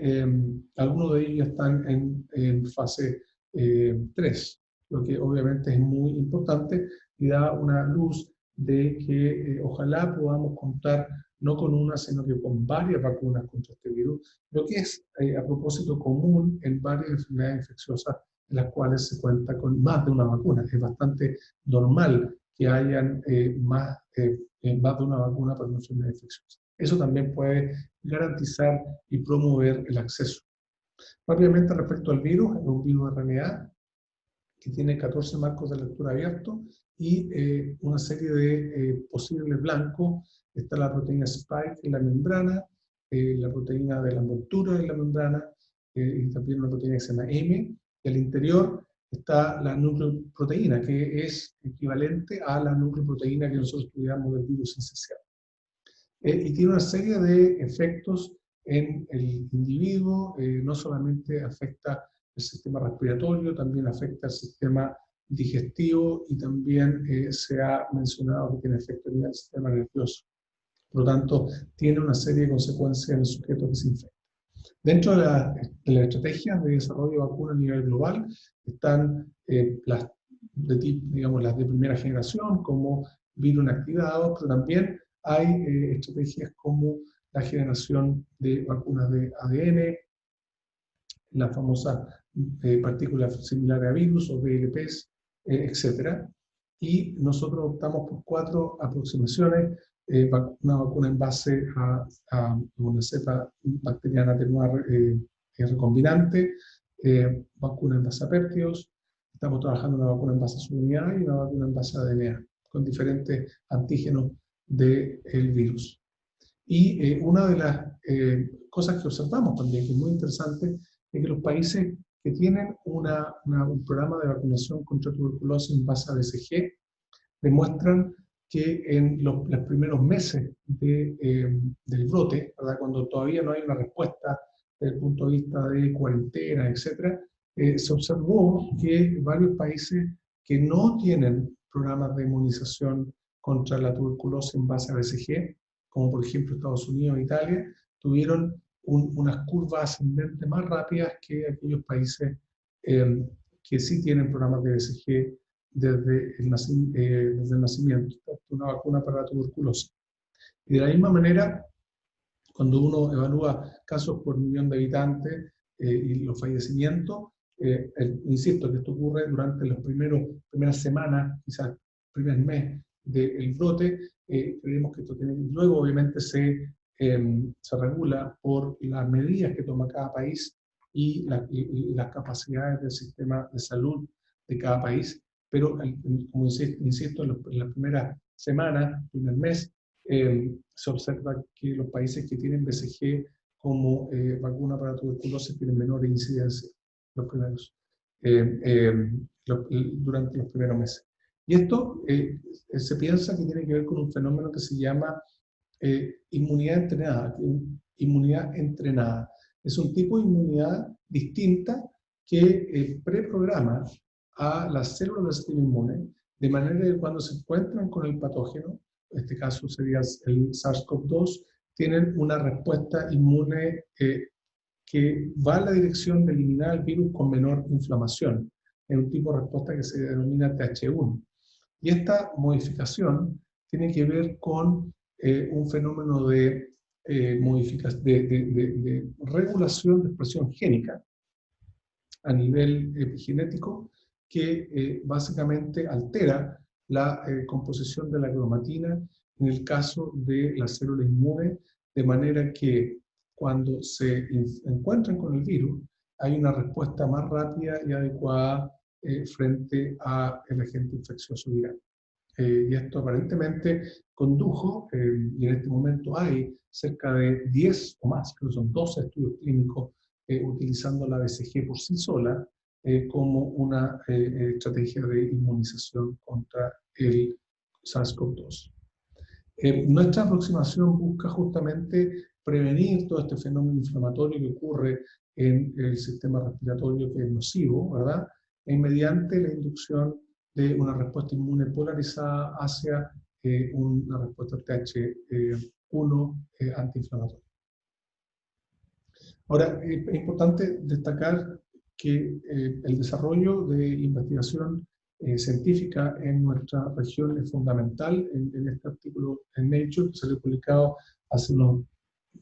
algunos de ellos están en fase 3, lo que obviamente es muy importante y da una luz de que ojalá podamos contar no con una, sino que con varias vacunas contra este virus, lo que es a propósito común en varias enfermedades infecciosas en las cuales se cuenta con más de una vacuna. Es bastante normal que hayan más de una vacuna para una enfermedad infecciosa. Eso también puede garantizar y promover el acceso. Rápidamente respecto al virus, es un virus RNA que tiene 14 marcos de lectura abiertos y una serie de posibles blancos. Está la proteína Spike en la membrana, la proteína de la envoltura en la membrana, y también una proteína que se llama M. Y al interior está la nucleoproteína, que es equivalente a la nucleoproteína que nosotros estudiamos del virus esencial. Y tiene una serie de efectos en el individuo, no solamente afecta el sistema respiratorio, también afecta el sistema digestivo, y también se ha mencionado que tiene efectos en el sistema nervioso. Por lo tanto, tiene una serie de consecuencias en el sujeto que se infecta. Dentro de las estrategias de desarrollo de vacunas a nivel global están las de primera generación, como virus inactivados, pero también hay estrategias como la generación de vacunas de ADN, la famosa partículas similares a virus o VLPs, etc. Y nosotros optamos por 4 aproximaciones: una vacuna en base a una cepa bacteriana atenuada recombinante, vacuna en base a péptidos, estamos trabajando en una vacuna en base a subunidad y una vacuna en base a ADN, con diferentes antígenos del virus. Y una de las cosas que observamos también, que es muy interesante, es que los países que tienen un programa de vacunación contra tuberculosis en base a BCG demuestran que en los primeros meses del brote, ¿verdad?, cuando todavía no hay una respuesta desde el punto de vista de cuarentena, etc., se observó que varios países que no tienen programas de inmunización contra la tuberculosis en base a BCG, como por ejemplo Estados Unidos e Italia, tuvieron unas curvas ascendentes más rápidas que aquellos países que sí tienen programas de BCG desde el nacimiento, una vacuna para la tuberculosis. Y de la misma manera, cuando uno evalúa casos por millón de habitantes y los fallecimientos, insisto que esto ocurre durante las primeras semanas, quizás el primer mes del brote. Creemos que esto tiene, luego obviamente se regula por las medidas que toma cada país y las capacidades del sistema de salud de cada país, pero como insisto, en las primeras semanas, primer mes, se observa que los países que tienen BCG como vacuna para tuberculosis tienen menor incidencia durante los primeros meses. Y esto se piensa que tiene que ver con un fenómeno que se llama inmunidad entrenada. Es un tipo de inmunidad distinta que preprograma a las células del sistema inmune, de manera que cuando se encuentran con el patógeno, en este caso sería el SARS-CoV-2, tienen una respuesta inmune que va en la dirección de eliminar el virus con menor inflamación. Es un tipo de respuesta que se denomina Th1. Y esta modificación tiene que ver con un fenómeno de de regulación de expresión génica a nivel epigenético que básicamente altera la composición de la cromatina en el caso de la célula inmune, de manera que cuando se encuentran con el virus hay una respuesta más rápida y adecuada frente al agente infeccioso viral. Y esto aparentemente condujo, y en este momento hay cerca de 10 o más, creo que son 12 estudios clínicos utilizando la BCG por sí sola como una estrategia de inmunización contra el SARS-CoV-2. Nuestra aproximación busca justamente prevenir todo este fenómeno inflamatorio que ocurre en el sistema respiratorio, que es nocivo, ¿verdad? Mediante la inducción de una respuesta inmune polarizada hacia una respuesta TH1 antiinflamatoria. Ahora, es importante destacar que el desarrollo de investigación científica en nuestra región es fundamental. En este artículo en Nature, que salió publicado hace unos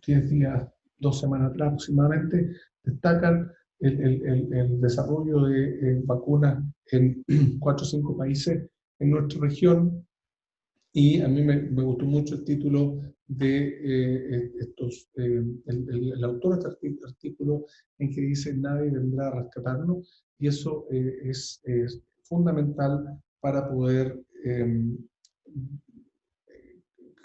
10 días, 2 semanas atrás aproximadamente, destacan el desarrollo de vacunas en 4 o 5 países en nuestra región, y a mí me gustó mucho el título de el autor de este artículo, en que dice: nadie vendrá a rescatarnos, y eso es fundamental para poder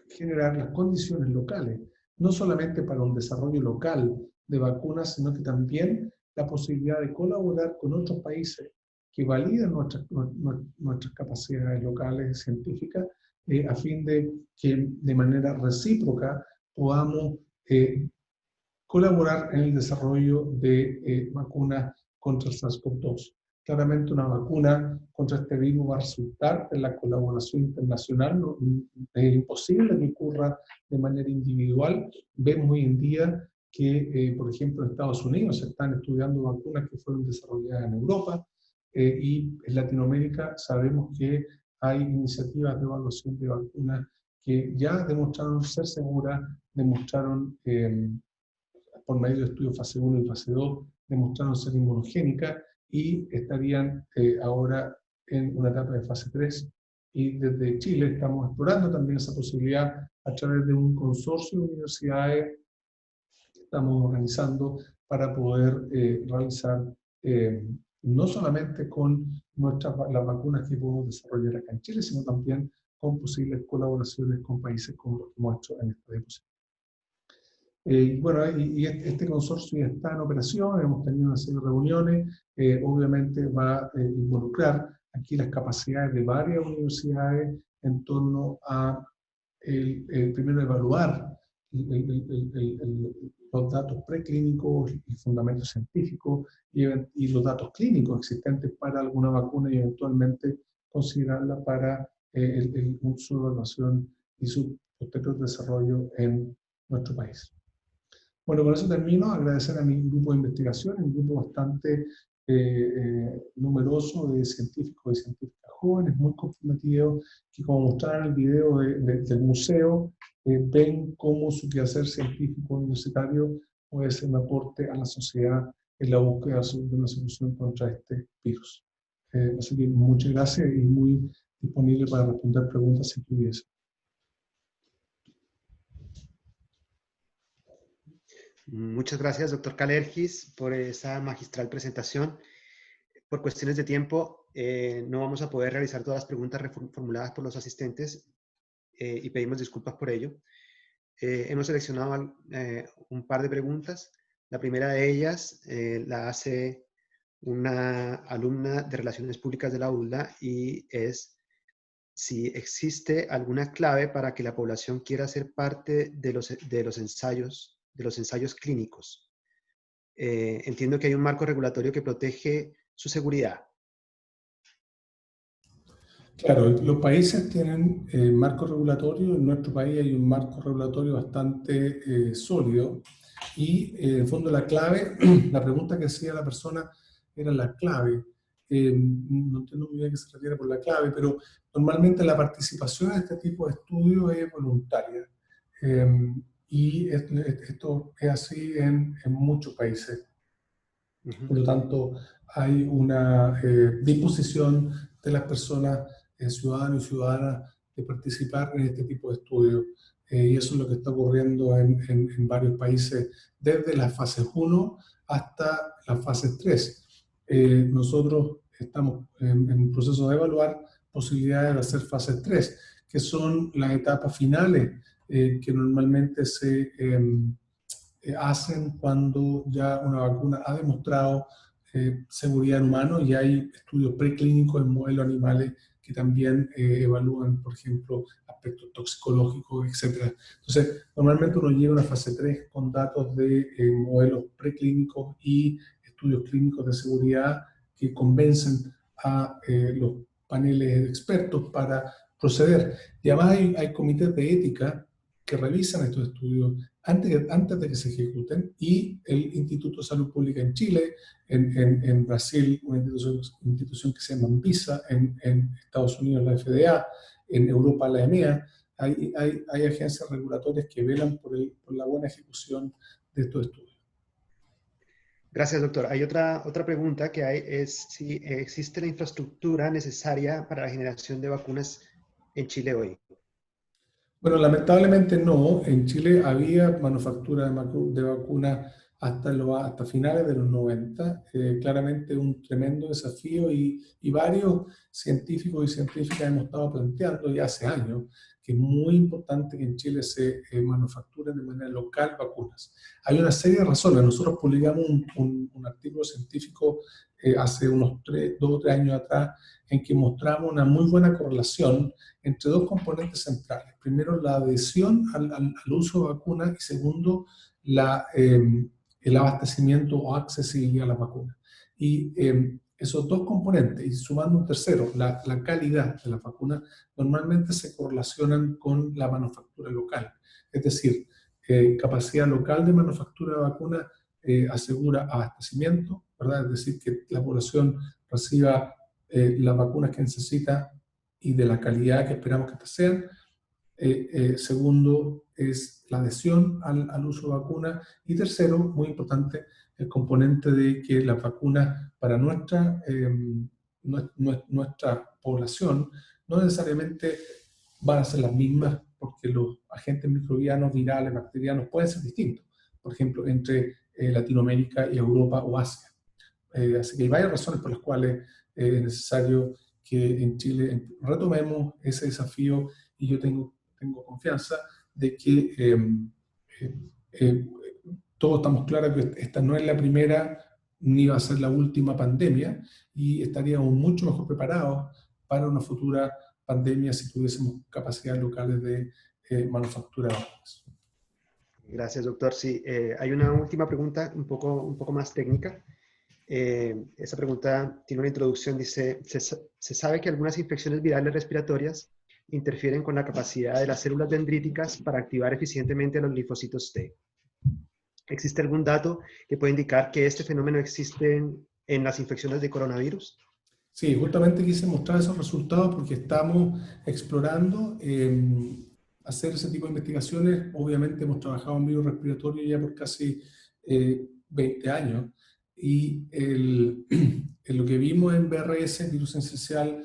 generar las condiciones locales, no solamente para un desarrollo local de vacunas, sino que también la posibilidad de colaborar con otros países que validan nuestras capacidades locales científicas, a fin de que de manera recíproca podamos colaborar en el desarrollo de vacunas contra el SARS-CoV-2. Claramente una vacuna contra este virus va a resultar en la colaboración internacional. No, es imposible que ocurra de manera individual. Vemos hoy en día que, por ejemplo, en Estados Unidos se están estudiando vacunas que fueron desarrolladas en Europa, y en Latinoamérica sabemos que hay iniciativas de evaluación de vacunas que ya demostraron ser seguras, demostraron, por medio de estudios fase 1 y fase 2, demostraron ser inmunogénicas, y estarían ahora en una etapa de fase 3. Y desde Chile estamos explorando también esa posibilidad a través de un consorcio de universidades que estamos organizando para poder realizar no solamente con las vacunas que podemos desarrollar acá en Chile, sino también con posibles colaboraciones con países como los que hemos hecho en esta diapositiva. Bueno, y este consorcio ya está en operación, hemos tenido una serie de reuniones, obviamente va a involucrar aquí las capacidades de varias universidades en torno a primero evaluar los datos preclínicos y fundamentos científicos y los datos clínicos existentes para alguna vacuna, y eventualmente considerarla para su evaluación y su posterior desarrollo en nuestro país. Bueno, con eso termino. Agradecer a mi grupo de investigación, un grupo bastante numeroso de científicos y científicas jóvenes, muy comprometidos, que, como mostraron en el video del museo, ven cómo su quehacer científico universitario puede ser un aporte a la sociedad en la búsqueda de una solución contra este virus. Así que muchas gracias, y muy disponible para responder preguntas si tuviese. Muchas gracias, doctor Kalergis, por esa magistral presentación. Por cuestiones de tiempo, no vamos a poder realizar todas las preguntas formuladas por los asistentes, y pedimos disculpas por ello. Hemos seleccionado un par de preguntas. La primera de ellas la hace una alumna de Relaciones Públicas de la ULDA, y es si existe alguna clave para que la población quiera ser parte de los ensayos clínicos. Entiendo que hay un marco regulatorio que protege su seguridad. Claro, los países tienen marco regulatorio. En nuestro país hay un marco regulatorio bastante sólido, y en el fondo la clave, la pregunta que hacía la persona era la clave. No entiendo muy bien a qué se refiere por la clave, pero normalmente la participación en este tipo de estudios es voluntaria. y esto es así en muchos países. Por lo tanto, hay una disposición de las personas, ciudadanos y ciudadanas, de participar en este tipo de estudios. Y eso es lo que está ocurriendo en varios países, desde las fases 1 hasta las fases 3. Nosotros estamos en el proceso de evaluar posibilidades de hacer fases 3, que son las etapas finales que normalmente se hacen cuando ya una vacuna ha demostrado seguridad en humanos y hay estudios preclínicos en modelos animales que también evalúan, por ejemplo, aspectos toxicológicos, etc. Entonces, normalmente uno llega a una fase 3 con datos de modelos preclínicos y estudios clínicos de seguridad que convencen a los paneles de expertos para proceder. Y además hay comités de ética que revisan estos estudios antes de que se ejecuten, y el Instituto de Salud Pública en Chile, en Brasil una institución que se llama ANVISA, en Estados Unidos la FDA, en Europa la EMEA, hay agencias regulatorias que velan por la buena ejecución de estos estudios. Gracias, doctor. Hay otra pregunta que hay, es si existe la infraestructura necesaria para la generación de vacunas en Chile hoy. Bueno, lamentablemente no. En Chile había manufactura de vacunas hasta finales de los 90. Claramente un tremendo desafío y varios científicos y científicas hemos estado planteando ya hace años que es muy importante que en Chile se manufacturen de manera local vacunas. Hay una serie de razones. Nosotros publicamos un artículo científico hace unos 2 o 3 años atrás en que mostramos una muy buena correlación entre 2 componentes centrales. Primero, la adhesión al uso de vacunas, y segundo, el abastecimiento o accesibilidad a las vacunas. Y esos 2 componentes, y sumando un tercero, la calidad de las vacunas, normalmente se correlacionan con la manufactura local. Es decir, capacidad local de manufactura de vacunas asegura abastecimiento, ¿verdad? Es decir, que la población reciba las vacunas que necesita y de la calidad que esperamos que estas sean. Segundo es la adhesión al uso de vacunas. Y tercero, muy importante, el componente de que las vacunas para nuestra población no necesariamente van a ser las mismas, porque los agentes microbianos, virales, bacterianos pueden ser distintos, por ejemplo, entre Latinoamérica y Europa o Asia. Así que hay varias razones por las cuales es necesario que en Chile retomemos ese desafío, y yo tengo confianza de que todos estamos claros que esta no es la primera ni va a ser la última pandemia, y estaríamos mucho mejor preparados para una futura pandemia si tuviésemos capacidades locales de manufactura de vacunas. Gracias, doctor. Sí, hay una última pregunta un poco más técnica. Esa pregunta tiene una introducción, dice, se sabe que algunas infecciones virales respiratorias interfieren con la capacidad de las células dendríticas para activar eficientemente los linfocitos T. ¿Existe algún dato que pueda indicar que este fenómeno existe en las infecciones de coronavirus? Sí, justamente quise mostrar esos resultados porque estamos explorando hacer ese tipo de investigaciones. Obviamente hemos trabajado en virus respiratorio ya por casi 20 años, y lo que vimos en BRS, virus esencial,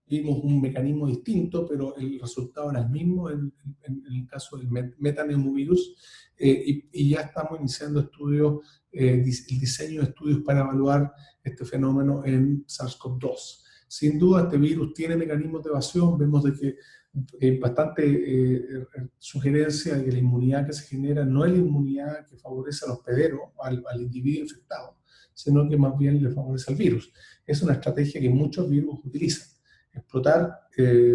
vimos un mecanismo distinto, pero el resultado era el mismo en el caso del metaneumovirus, y ya estamos iniciando estudios, el diseño de estudios para evaluar este fenómeno en SARS-CoV-2. Sin duda este virus tiene mecanismos de evasión. Vemos de que hay bastante sugerencia de que la inmunidad que se genera no es la inmunidad que favorece al hospedero, al individuo infectado, sino que más bien le favorece al virus. Es una estrategia que muchos virus utilizan. Explotar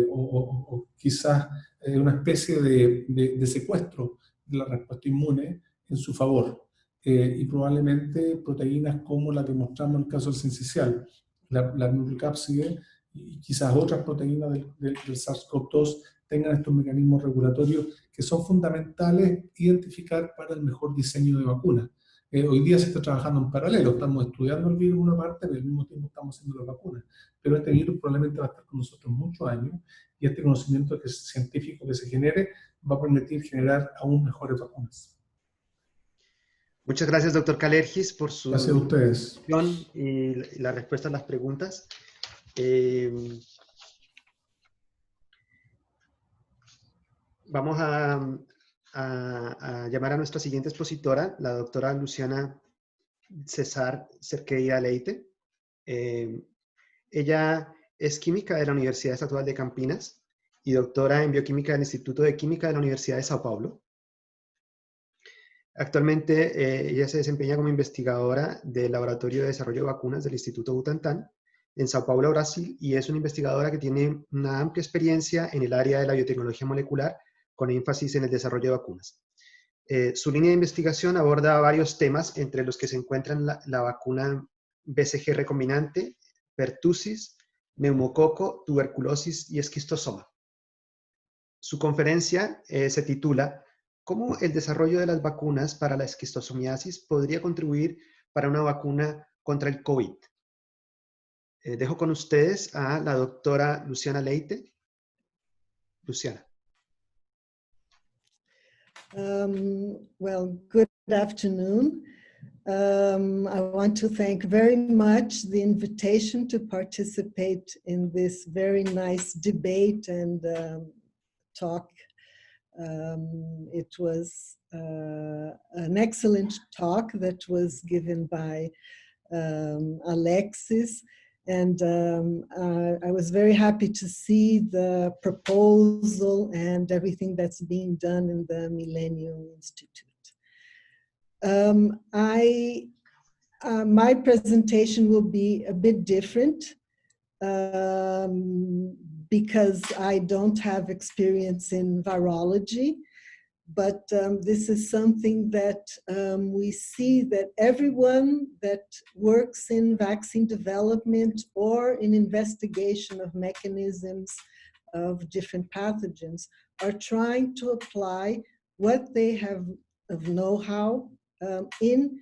o quizás una especie de secuestro de la respuesta inmune en su favor. Y probablemente proteínas como la que mostramos en el caso del sincicial, la nucleocápside, y quizás otras proteínas del SARS-CoV-2 tengan estos mecanismos regulatorios que son fundamentales identificar para el mejor diseño de vacunas. Hoy día se está trabajando en paralelo, estamos estudiando el virus en una parte, pero al mismo tiempo estamos haciendo las vacunas. Pero este virus probablemente va a estar con nosotros muchos años, y este conocimiento científico que se genere va a permitir generar aún mejores vacunas. Muchas gracias, doctor Kalergis, por su Gracias a ustedes. exposición y la respuesta a las preguntas. Vamos a llamar a nuestra siguiente expositora, la doctora Luciana César Cerqueira Leite. Ella es química de la Universidad Estatal de Campinas y doctora en bioquímica del Instituto de Química de la Universidad de Sao Paulo. Actualmente ella se desempeña como investigadora del Laboratorio de Desarrollo de Vacunas del Instituto Butantan en Sao Paulo, Brasil, y es una investigadora que tiene una amplia experiencia en el área de la biotecnología molecular con énfasis en el desarrollo de vacunas. Su línea de investigación aborda varios temas, entre los que se encuentran la vacuna BCG recombinante, pertussis, neumococo, tuberculosis y esquistosoma. Su conferencia se titula ¿Cómo el desarrollo de las vacunas para la esquistosomiasis podría contribuir para una vacuna contra el COVID? Dejo con ustedes a la doctora Luciana Leite. Luciana. Well, good afternoon. I want to thank very much the invitation to participate in this very nice debate and talk. It was an excellent talk that was given by Alexis, and I was very happy to see the proposal and everything that's being done in the Millennium Institute. My presentation will be a bit different because I don't have experience in virology, but this is something that we see that everyone that works in vaccine development or in investigation of mechanisms of different pathogens are trying to apply what they have of know-how in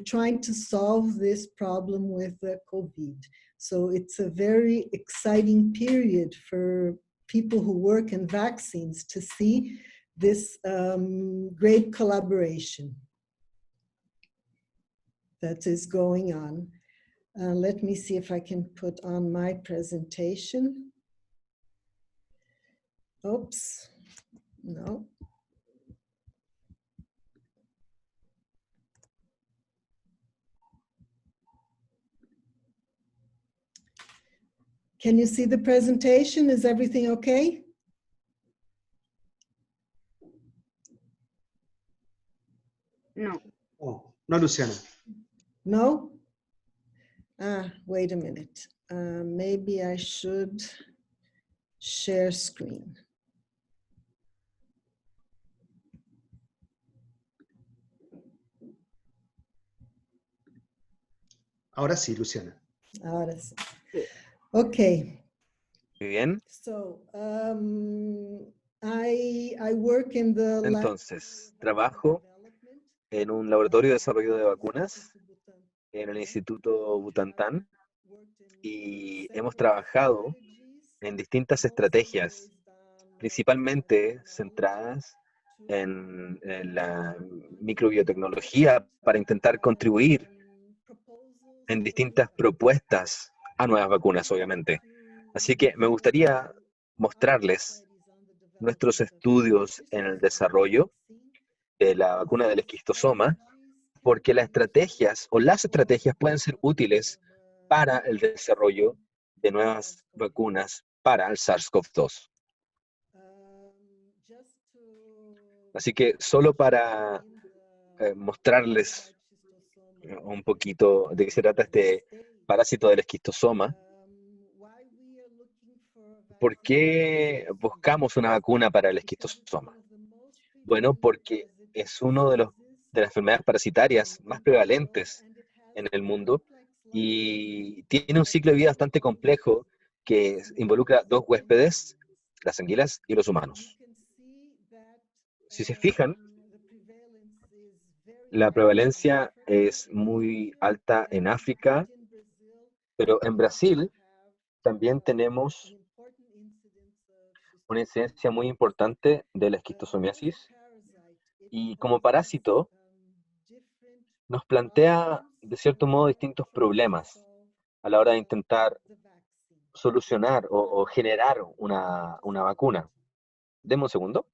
trying to solve this problem with COVID. So it's a very exciting period for people who work in vaccines to see this great collaboration that is going on. Let me see if I can put on my presentation. Oops, no. Can you see the presentation? Is everything okay? No. Oh, no, Luciana. No? Wait a minute. Maybe I should share screen. Ahora sí, Luciana. Ahora sí. Okay. Muy bien. So, I work in the Entonces, trabajo en un laboratorio de desarrollo de vacunas en el Instituto Butantan y hemos trabajado en distintas estrategias, principalmente centradas en la microbiotecnología para intentar contribuir en distintas propuestas a nuevas vacunas, obviamente. Así que me gustaría mostrarles nuestros estudios en el desarrollo de la vacuna del esquistosoma, porque las estrategias pueden ser útiles para el desarrollo de nuevas vacunas para el SARS-CoV-2. Así que solo para mostrarles un poquito de qué se trata este parásito del esquistosoma, ¿por qué buscamos una vacuna para el esquistosoma? Bueno, porque es uno de las enfermedades parasitarias más prevalentes en el mundo y tiene un ciclo de vida bastante complejo que involucra dos huéspedes, las anguilas y los humanos. Si se fijan, La prevalencia es muy alta en África, pero en Brasil también tenemos una incidencia muy importante de la esquistosomiasis y como parásito nos plantea de cierto modo distintos problemas a la hora de intentar solucionar o generar una vacuna. Deme un segundo.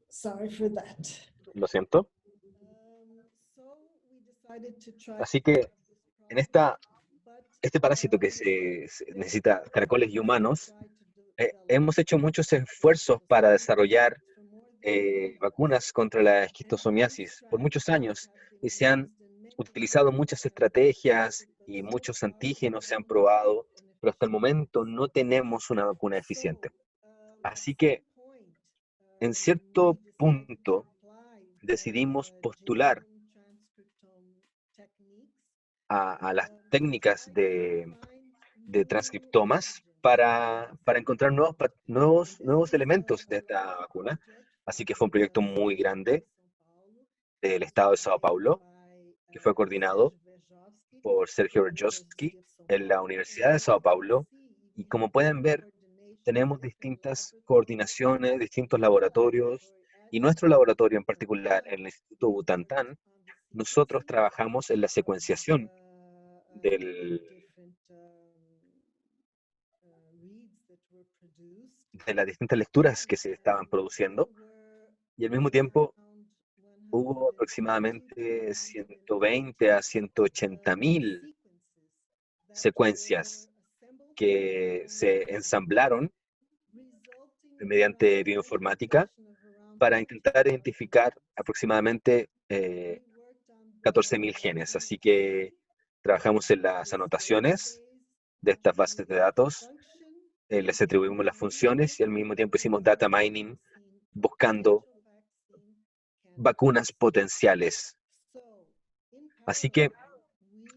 Sorry for that. Lo siento. Así que en este parásito que se necesita caracoles y humanos, hemos hecho muchos esfuerzos para desarrollar vacunas contra la esquistosomiasis por muchos años y se han utilizado muchas estrategias y muchos antígenos se han probado, pero hasta el momento no tenemos una vacuna eficiente. Así que en cierto punto decidimos postular a las técnicas de transcriptomas para encontrar nuevos elementos de esta vacuna. Así que fue un proyecto muy grande del estado de Sao Paulo, que fue coordinado por Sergio Berjowski en la Universidad de Sao Paulo. Y como pueden ver, tenemos distintas coordinaciones, distintos laboratorios, y nuestro laboratorio en particular, en el Instituto Butantan, nosotros trabajamos en la secuenciación de las distintas lecturas que se estaban produciendo, y al mismo tiempo hubo aproximadamente 120 a 180.000 secuencias que se ensamblaron mediante bioinformática para intentar identificar aproximadamente 14.000 genes. Así que trabajamos en las anotaciones de estas bases de datos, les atribuimos las funciones y al mismo tiempo hicimos data mining buscando vacunas potenciales. Así que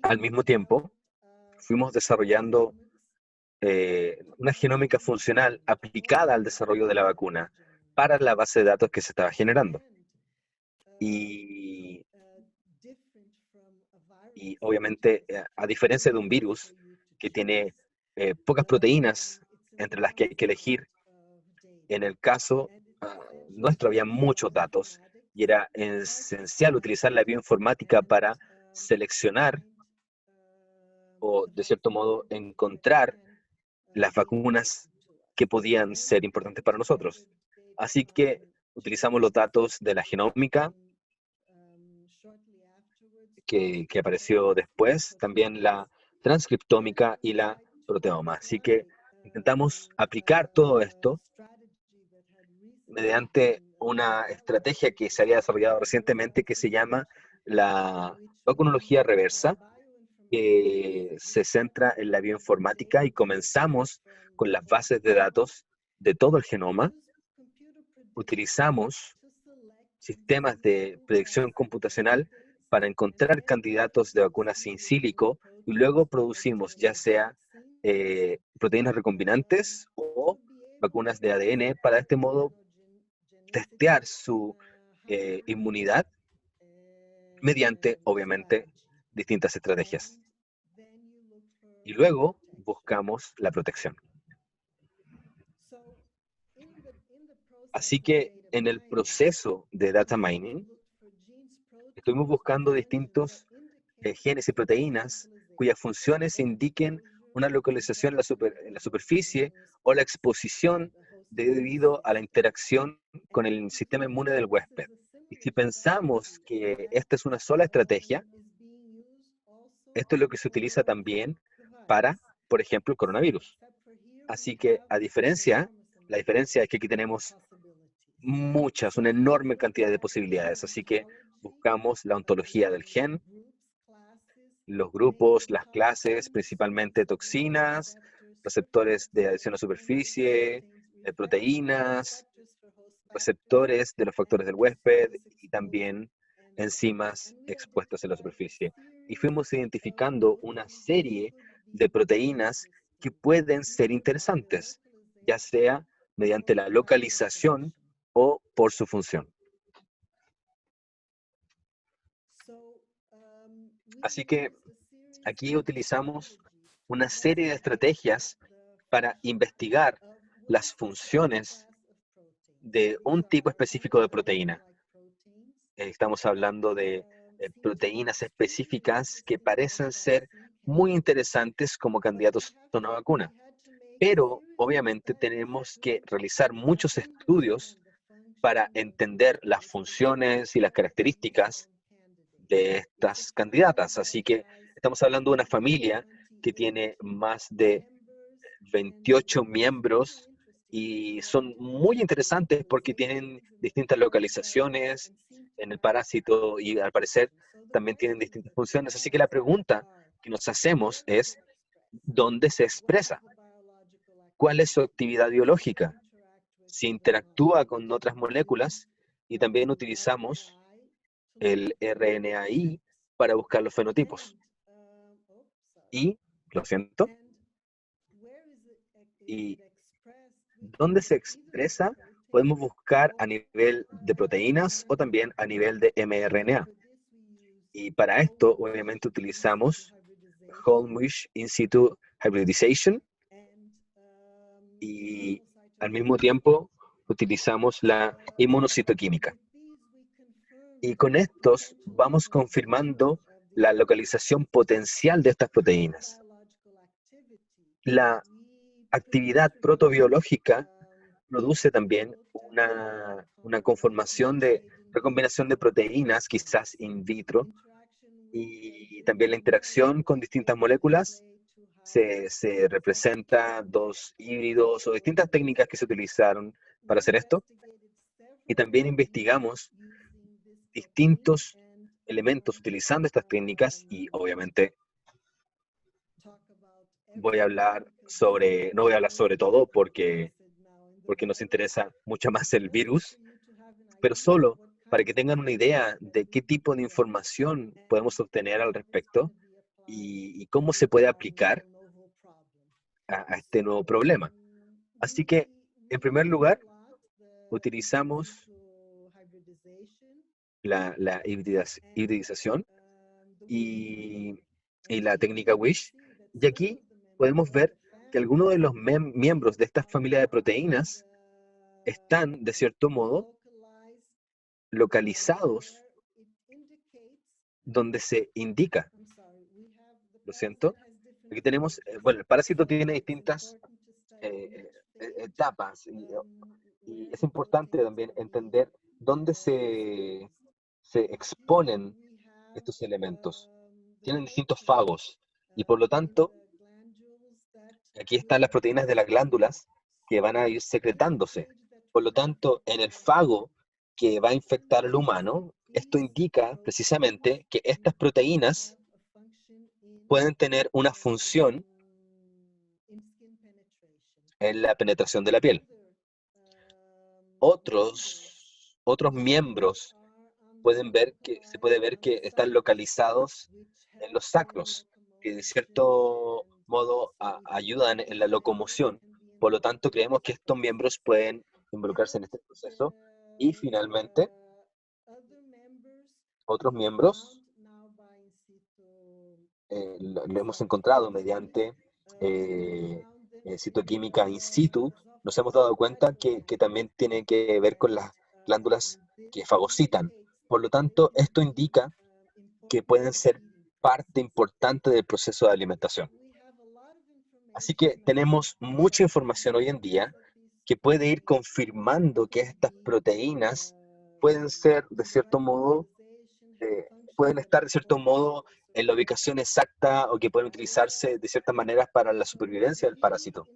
al mismo tiempo fuimos desarrollando una genómica funcional aplicada al desarrollo de la vacuna para la base de datos que se estaba generando. Y obviamente, a diferencia de un virus que tiene pocas proteínas entre las que hay que elegir, en el caso nuestro había muchos datos y era esencial utilizar la bioinformática para seleccionar o, de cierto modo, encontrar las vacunas que podían ser importantes para nosotros. Así que utilizamos los datos de la genómica que apareció después, también la transcriptómica y la proteoma. Así que intentamos aplicar todo esto mediante una estrategia que se había desarrollado recientemente que se llama la vacunología reversa, que se centra en la bioinformática y comenzamos con las bases de datos de todo el genoma. Utilizamos sistemas de predicción computacional para encontrar candidatos de vacunas in silico y luego producimos ya sea proteínas recombinantes o vacunas de ADN para de este modo testear su inmunidad mediante, obviamente, distintas estrategias. Y luego buscamos la protección. Así que en el proceso de data mining, estuvimos buscando distintos genes y proteínas cuyas funciones indiquen una localización en la superficie o la exposición debido a la interacción con el sistema inmune del huésped. Y si pensamos que esta es una sola estrategia, esto es lo que se utiliza también para, por ejemplo, el coronavirus. Así que, la diferencia es que aquí tenemos una enorme cantidad de posibilidades. Así que buscamos la ontología del gen, los grupos, las clases, principalmente toxinas, receptores de adhesión a superficie, proteínas, receptores de los factores del huésped y también enzimas expuestas en la superficie. Y fuimos identificando una serie de proteínas que pueden ser interesantes, ya sea mediante la localización o por su función. Así que aquí utilizamos una serie de estrategias para investigar las funciones de un tipo específico de proteína. Estamos hablando de proteínas específicas que parecen ser muy interesantes como candidatos a una vacuna. Pero obviamente tenemos que realizar muchos estudios para entender las funciones y las características de estas candidatas. Así que estamos hablando de una familia que tiene más de 28 miembros y son muy interesantes porque tienen distintas localizaciones en el parásito y al parecer también tienen distintas funciones. Así que la pregunta que nos hacemos es, ¿dónde se expresa? ¿Cuál es su actividad biológica? Si interactúa con otras moléculas, y también utilizamos el RNAi para buscar los fenotipos. Y, lo siento, y ¿dónde se expresa? Podemos buscar a nivel de proteínas o también a nivel de mRNA. Y para esto, obviamente, utilizamos Whole-Mesh In Situ Hybridization y al mismo tiempo utilizamos la inmunocitoquímica. Y con estos vamos confirmando la localización potencial de estas proteínas. La actividad protobiológica produce también una conformación de recombinación de proteínas, quizás in vitro, y también la interacción con distintas moléculas. Se representa dos híbridos o distintas técnicas que se utilizaron para hacer esto. Y también investigamos distintos elementos utilizando estas técnicas y obviamente no voy a hablar sobre todo porque nos interesa mucho más el virus, pero solo para que tengan una idea de qué tipo de información podemos obtener al respecto y cómo se puede aplicar a este nuevo problema. Así que, en primer lugar, utilizamos la hibridización y la técnica WISH, y aquí podemos ver que algunos de los miembros de esta familia de proteínas están, de cierto modo, localizados donde se indica. Lo siento. Aquí tenemos, bueno, el parásito tiene distintas etapas y es importante también entender dónde se exponen estos elementos. Tienen distintos fagos y por lo tanto, aquí están las proteínas de las glándulas que van a ir secretándose. Por lo tanto, en el fago que va a infectar al humano, esto indica precisamente que estas proteínas pueden tener una función en la penetración de la piel. Otros miembros se puede ver que están localizados en los sacros, que de cierto modo ayudan en la locomoción. Por lo tanto, creemos que estos miembros pueden involucrarse en este proceso. Y finalmente, otros miembros lo hemos encontrado mediante citoquímica in situ. Nos hemos dado cuenta que también tiene que ver con las glándulas que fagocitan. Por lo tanto, esto indica que pueden ser parte importante del proceso de alimentación. Así que tenemos mucha información hoy en día que puede ir confirmando que estas proteínas pueden ser, de cierto modo, pueden estar de cierto modo en la ubicación exacta o que pueden utilizarse de ciertas maneras para la supervivencia del parásito.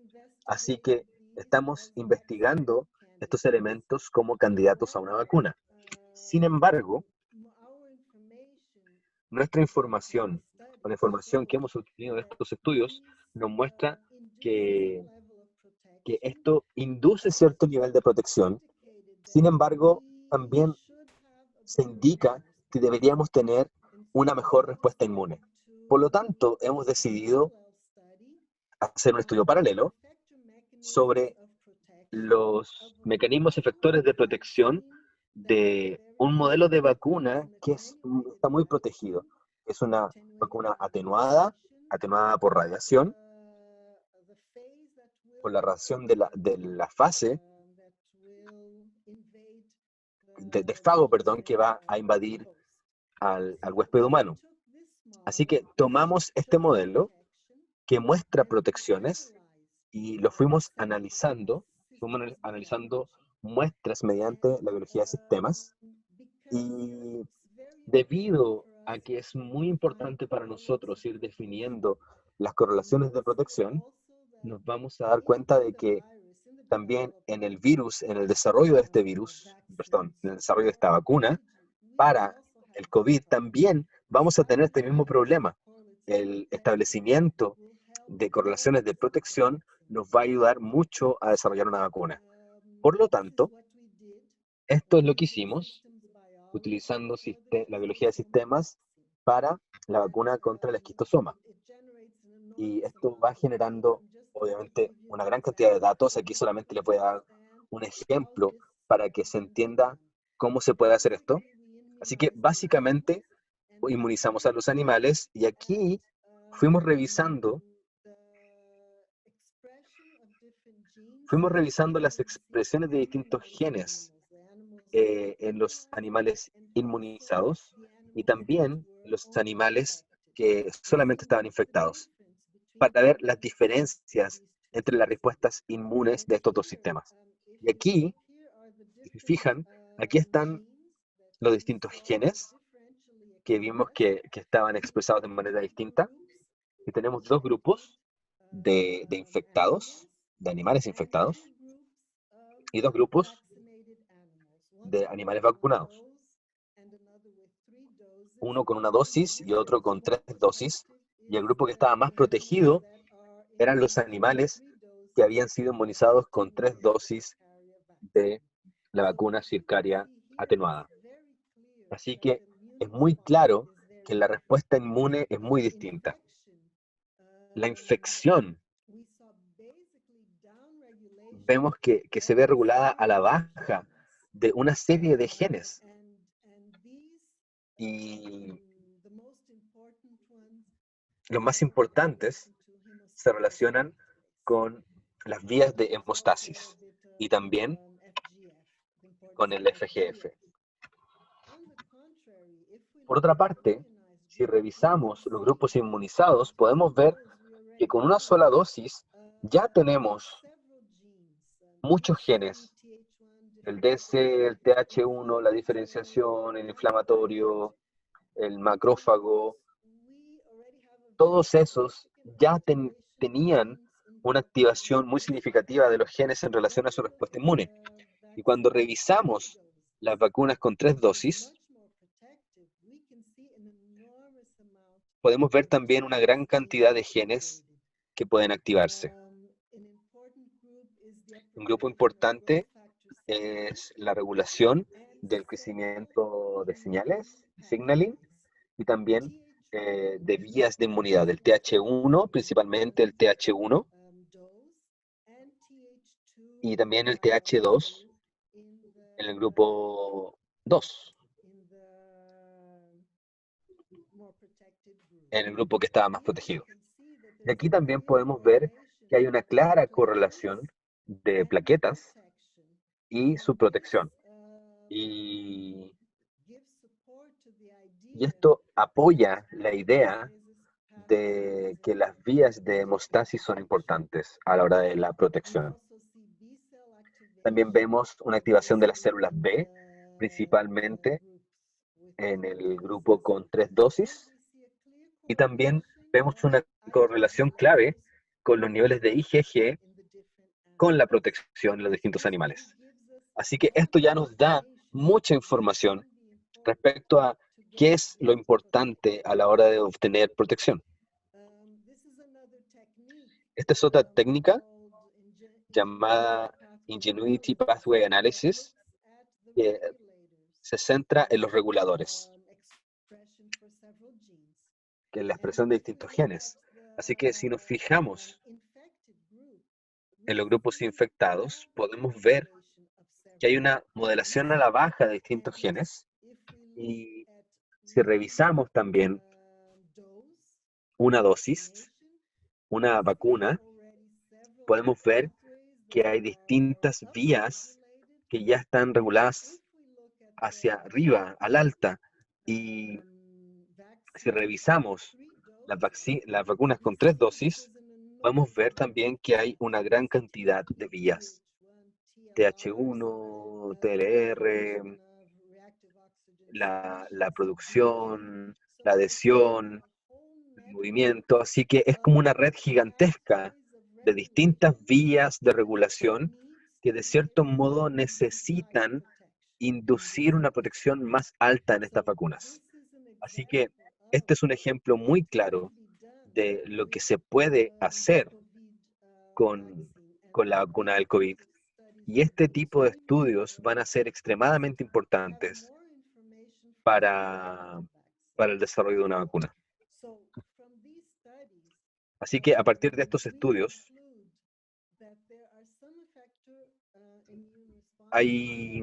Así que estamos investigando estos elementos como candidatos a una vacuna. Sin embargo, nuestra información, o la información que hemos obtenido de estos estudios, nos muestra que esto induce cierto nivel de protección. Sin embargo, también se indica que deberíamos tener una mejor respuesta inmune. Por lo tanto, hemos decidido hacer un estudio paralelo sobre los mecanismos efectores de protección de un modelo de vacuna que está muy protegido. Es una vacuna atenuada por radiación, por la radiación de la fase de fago, perdón, que va a invadir al huésped humano. Así que tomamos este modelo que muestra protecciones y lo fuimos analizando muestras mediante la biología de sistemas, y debido a que es muy importante para nosotros ir definiendo las correlaciones de protección, nos vamos a dar cuenta de que también en el virus, en el desarrollo de este virus, perdón, en el desarrollo de esta vacuna, para el COVID también vamos a tener este mismo problema. El establecimiento de correlaciones de protección nos va a ayudar mucho a desarrollar una vacuna. Por lo tanto, esto es lo que hicimos, utilizando la biología de sistemas para la vacuna contra el esquistosoma. Y esto va generando, obviamente, una gran cantidad de datos. Aquí solamente les voy a dar un ejemplo para que se entienda cómo se puede hacer esto. Así que, básicamente, inmunizamos a los animales y aquí fuimos revisando las expresiones de distintos genes en los animales inmunizados y también los animales que solamente estaban infectados, para ver las diferencias entre las respuestas inmunes de estos dos sistemas. Y aquí, si se fijan, aquí están los distintos genes que vimos que estaban expresados de manera distinta. Y tenemos dos grupos de infectados, de animales infectados, y dos grupos de animales vacunados. Uno con una dosis y otro con 3 dosis. Y el grupo que estaba más protegido eran los animales que habían sido inmunizados con 3 dosis de la vacuna Zircaria atenuada. Así que es muy claro que la respuesta inmune es muy distinta. La infección vemos que se ve regulada a la baja de una serie de genes. Y los más importantes se relacionan con las vías de hemostasis y también con el FGF. Por otra parte, si revisamos los grupos inmunizados, podemos ver que con una sola dosis ya tenemos muchos genes. El DC, el TH1, la diferenciación, el inflamatorio, el macrófago, todos esos ya tenían una activación muy significativa de los genes en relación a su respuesta inmune. Y cuando revisamos las vacunas con 3 dosis, podemos ver también una gran cantidad de genes que pueden activarse. Un grupo importante es la regulación del crecimiento de señales, signaling, y también de vías de inmunidad, del TH1, principalmente el TH1, y también el TH2 en el grupo 2, en el grupo que estaba más protegido. Y aquí también podemos ver que hay una clara correlación de plaquetas y su protección. Y esto apoya la idea de que las vías de hemostasis son importantes a la hora de la protección. También vemos una activación de las células B, principalmente en el grupo con 3 dosis. Y también vemos una correlación clave con los niveles de IgG con la protección de los distintos animales. Así que esto ya nos da mucha información respecto a qué es lo importante a la hora de obtener protección. Esta es otra técnica llamada Ingenuity Pathway Analysis, que se centra en los reguladores, que es la expresión de distintos genes. Así que si nos fijamos en los grupos infectados, podemos ver que hay una modelación a la baja de distintos genes. Y si revisamos también una dosis, una vacuna, podemos ver que hay distintas vías que ya están reguladas hacia arriba, al alta. Y si revisamos las vacunas con 3 dosis, podemos ver también que hay una gran cantidad de vías. TH1, TLR, la producción, la adhesión, el movimiento. Así que es como una red gigantesca de distintas vías de regulación que de cierto modo necesitan inducir una protección más alta en estas vacunas. Así que este es un ejemplo muy claro de lo que se puede hacer con la vacuna del COVID. Y este tipo de estudios van a ser extremadamente importantes para el desarrollo de una vacuna. Así que a partir de estos estudios, hay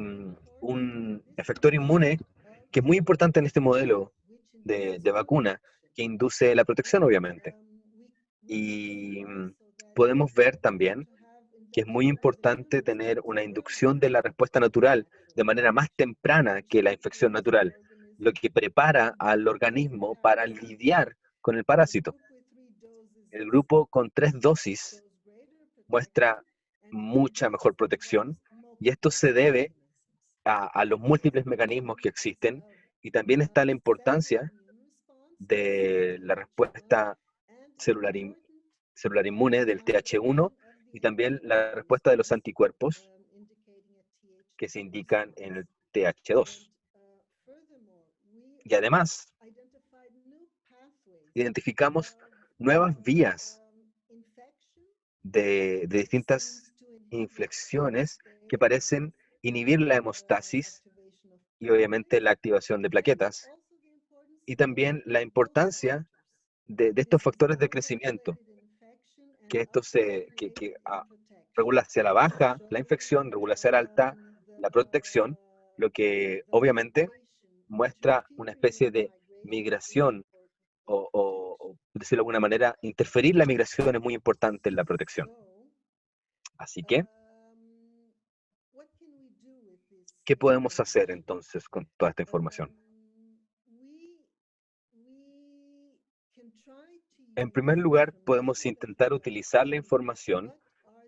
un efector inmune que es muy importante en este modelo de vacuna, que induce la protección, obviamente. Y podemos ver también que es muy importante tener una inducción de la respuesta natural de manera más temprana que la infección natural, lo que prepara al organismo para lidiar con el parásito. El grupo con 3 dosis muestra mucha mejor protección, y esto se debe a los múltiples mecanismos que existen, y también está la importancia de la respuesta celular inmune del TH1 y también la respuesta de los anticuerpos que se indican en el TH2. Y además, identificamos nuevas vías de distintas inflexiones que parecen inhibir la hemostasis y obviamente la activación de plaquetas, y también la importancia de estos factores de crecimiento, que esto regula hacia la baja la infección, regula hacia la alta la protección, lo que obviamente muestra una especie de migración o decirlo de alguna manera, interferir la migración es muy importante en la protección. Así que, ¿qué podemos hacer entonces con toda esta información? En primer lugar, podemos intentar utilizar la información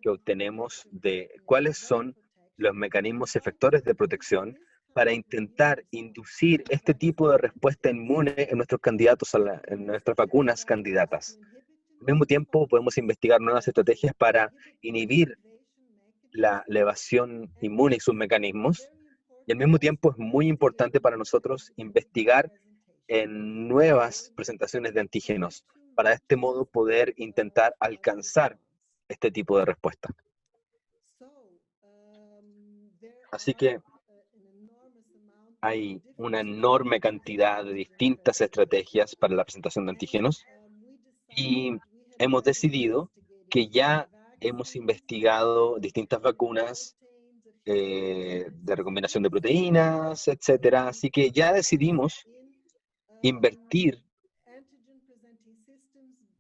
que obtenemos de cuáles son los mecanismos efectores de protección para intentar inducir este tipo de respuesta inmune en nuestros candidatos, en nuestras vacunas candidatas. Al mismo tiempo, podemos investigar nuevas estrategias para inhibir la evasión inmune y sus mecanismos. Y al mismo tiempo es muy importante para nosotros investigar en nuevas presentaciones de antígenos, para de este modo poder intentar alcanzar este tipo de respuesta. Así que hay una enorme cantidad de distintas estrategias para la presentación de antígenos, y hemos decidido que ya hemos investigado distintas vacunas de recombinación de proteínas, etcétera. Así que ya decidimos invertir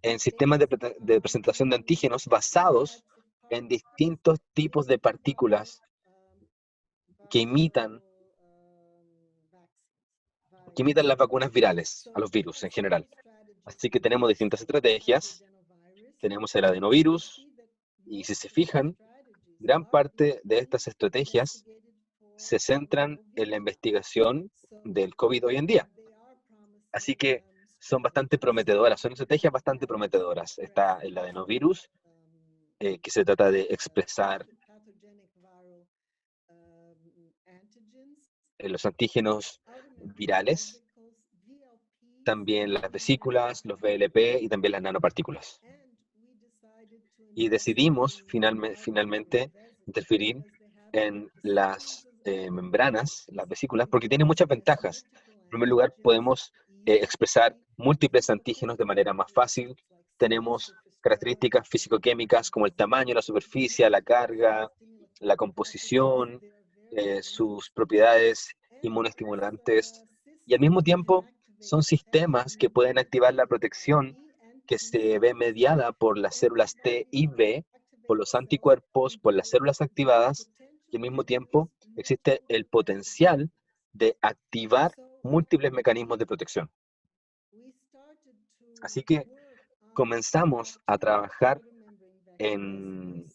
en sistemas de presentación de antígenos basados en distintos tipos de partículas que imitan las vacunas virales, a los virus en general. Así que tenemos distintas estrategias. Tenemos el adenovirus, y si se fijan, gran parte de estas estrategias se centran en la investigación del COVID hoy en día. Así que son bastante prometedoras, son estrategias bastante prometedoras. Está el adenovirus, que se trata de expresar los antígenos virales, también las vesículas, los VLP y también las nanopartículas. Y decidimos finalmente interferir en las membranas, las vesículas, porque tiene muchas ventajas. En primer lugar, podemos expresar múltiples antígenos de manera más fácil. Tenemos características físico-químicas como el tamaño, la superficie, la carga, la composición, sus propiedades inmunoestimulantes, y al mismo tiempo son sistemas que pueden activar la protección que se ve mediada por las células T y B, por los anticuerpos, por las células activadas, y al mismo tiempo existe el potencial de activar múltiples mecanismos de protección. Así que comenzamos a trabajar en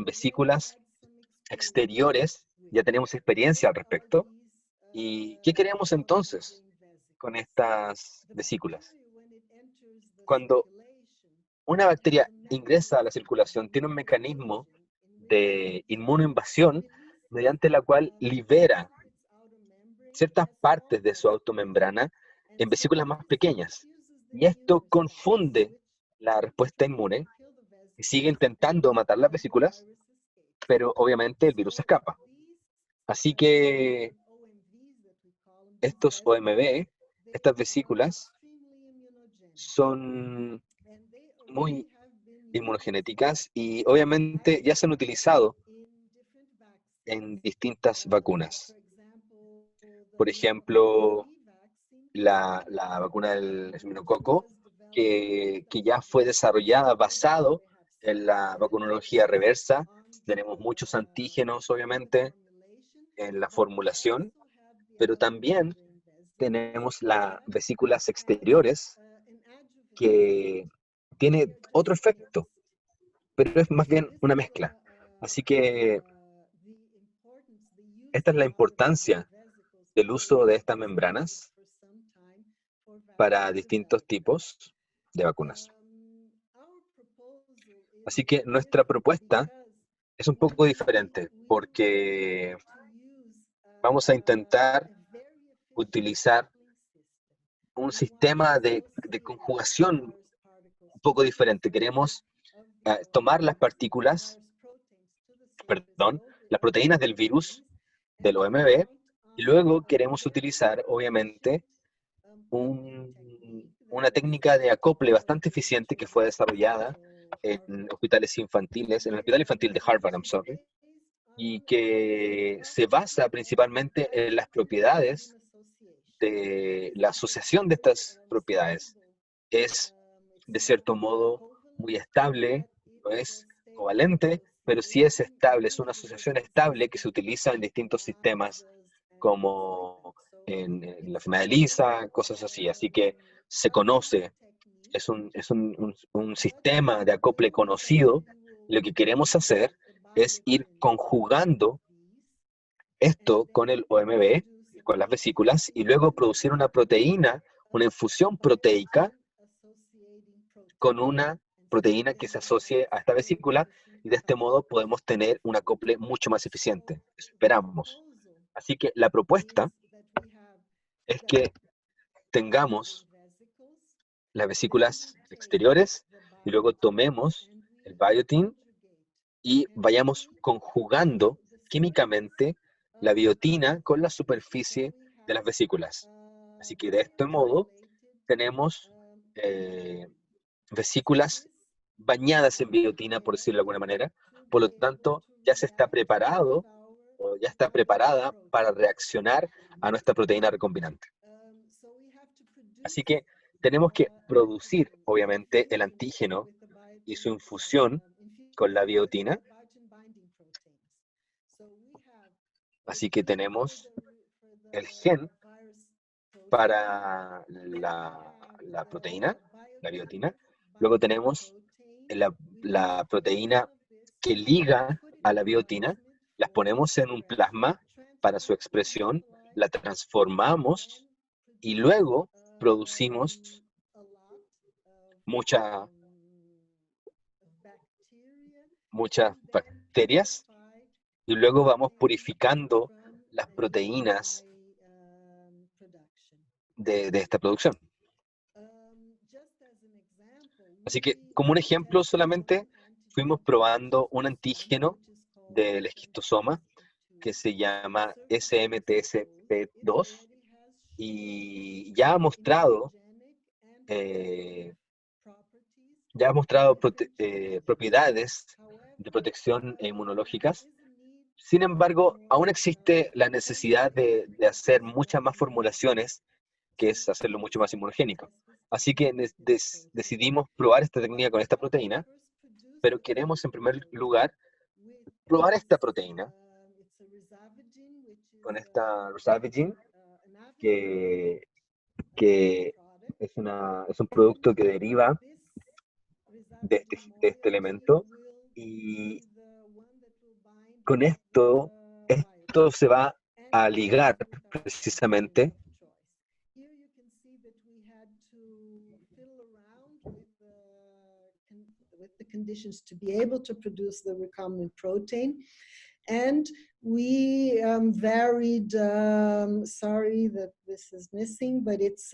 vesículas exteriores, ya tenemos experiencia al respecto. ¿Y qué queremos entonces con estas vesículas? Cuando una bacteria ingresa a la circulación, tiene un mecanismo de inmunoinvasión mediante la cual libera ciertas partes de su automembrana en vesículas más pequeñas. Y esto confunde la respuesta inmune y sigue intentando matar las vesículas, pero obviamente el virus escapa. Así que estos OMV, estas vesículas, son muy inmunogenéticas y obviamente ya se han utilizado en distintas vacunas. Por ejemplo, la vacuna del esminococo, que ya fue desarrollada basado en la vacunología reversa. Tenemos muchos antígenos, obviamente, en la formulación, pero también tenemos las vesículas exteriores, que tiene otro efecto, pero es más bien una mezcla. Así que esta es la importancia del uso de estas membranas para distintos tipos de vacunas. Así que nuestra propuesta es un poco diferente, porque vamos a intentar utilizar un sistema de conjugación un poco diferente. Queremos tomar las las proteínas del virus, del OMV, y luego queremos utilizar, obviamente, una técnica de acople bastante eficiente que fue desarrollada en hospitales infantiles, en el Hospital Infantil de Harvard, y que se basa principalmente en las propiedades de la asociación de estas propiedades. Es, de cierto modo, muy estable, no es covalente, pero sí es estable, es una asociación estable que se utiliza en distintos sistemas, como en la enfermedad de Lisa, cosas así. Así que se conoce, es un sistema de acople conocido. Lo que queremos hacer es ir conjugando esto con el OMV, con las vesículas, y luego producir una proteína, una infusión proteica con una proteína que se asocie a esta vesícula, y de este modo podemos tener un acople mucho más eficiente. Esperamos. Así que la propuesta es que tengamos las vesículas exteriores y luego tomemos el biotin y vayamos conjugando químicamente la biotina con la superficie de las vesículas. Así que de este modo tenemos vesículas bañadas en biotina, por decirlo de alguna manera. Por lo tanto, ya se está preparado o ya está preparada para reaccionar a nuestra proteína recombinante. Así que tenemos que producir, obviamente, el antígeno y su infusión con la biotina. Así que tenemos el gen para la proteína, la biotina. Luego tenemos la proteína que liga a la biotina. Las ponemos en un plasma para su expresión, la transformamos y luego producimos muchas bacterias, y luego vamos purificando las proteínas de esta producción. Así que, como un ejemplo solamente, fuimos probando un antígeno del esquistosoma que se llama SMTSP2, y ya ha mostrado ya ha mostrado propiedades de protección inmunológicas. Sin embargo, aún existe la necesidad de hacer muchas más formulaciones, que es hacerlo mucho más inmunogénico. Así que decidimos probar esta técnica con esta proteína, pero queremos en primer lugar probar esta proteína con esta Rosavagine, que es un producto que deriva de este elemento, y con esto se va a ligar precisamente with the conditions to be able to produce the recombinant protein. And we varied, sorry that this is missing, but it's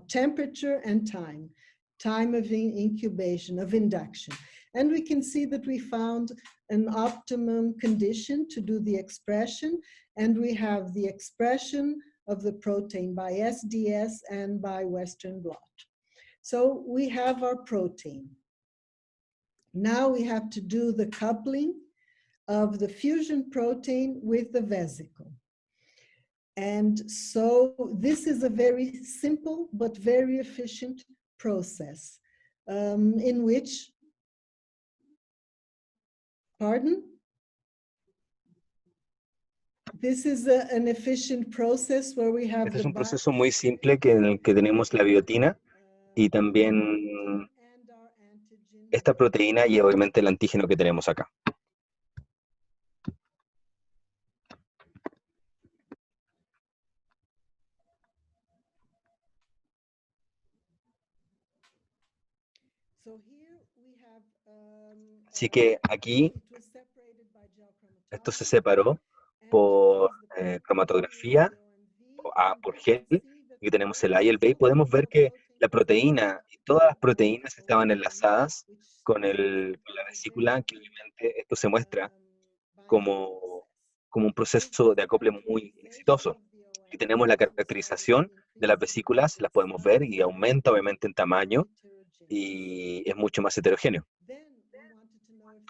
temperature and time of incubation, of induction. And we can see that we found an optimum condition to do the expression, and we have the expression of the protein by SDS and by Western blot. So we have our protein. Now we have to do the coupling of the fusion protein with the vesicle. And so this is a very simple but very efficient process in which, pardon? This is an efficient process where we have Este es un proceso muy simple en el que tenemos la biotina y también esta proteína y obviamente el antígeno que tenemos acá. Así que aquí esto se separó por cromatografía, por gel, y tenemos el A y el B, y podemos ver que la proteína y todas las proteínas estaban enlazadas con la vesícula, que obviamente esto se muestra como un proceso de acople muy exitoso. Y tenemos la caracterización de las vesículas, las podemos ver, y aumenta obviamente en tamaño, y es mucho más heterogéneo.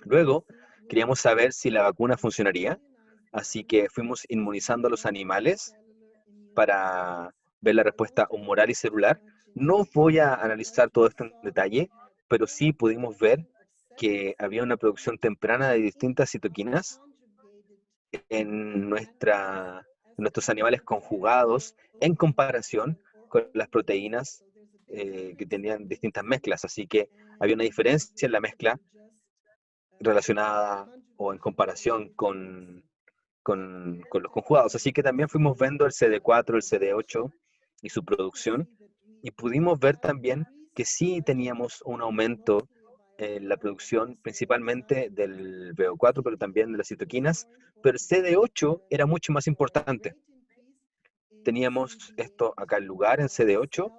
Luego, queríamos saber si la vacuna funcionaría, así que fuimos inmunizando a los animales para ver la respuesta humoral y celular. No voy a analizar todo esto en detalle, pero sí pudimos ver que había una producción temprana de distintas citoquinas en nuestros animales conjugados en comparación con las proteínas que tenían distintas mezclas. Así que había una diferencia en la mezcla relacionada o en comparación con los conjugados. Así que también fuimos viendo el CD4, el CD8 y su producción, y pudimos ver también que sí teníamos un aumento en la producción, principalmente del VO4, pero también de las citoquinas, pero el CD8 era mucho más importante. Teníamos esto acá en lugar, en CD8,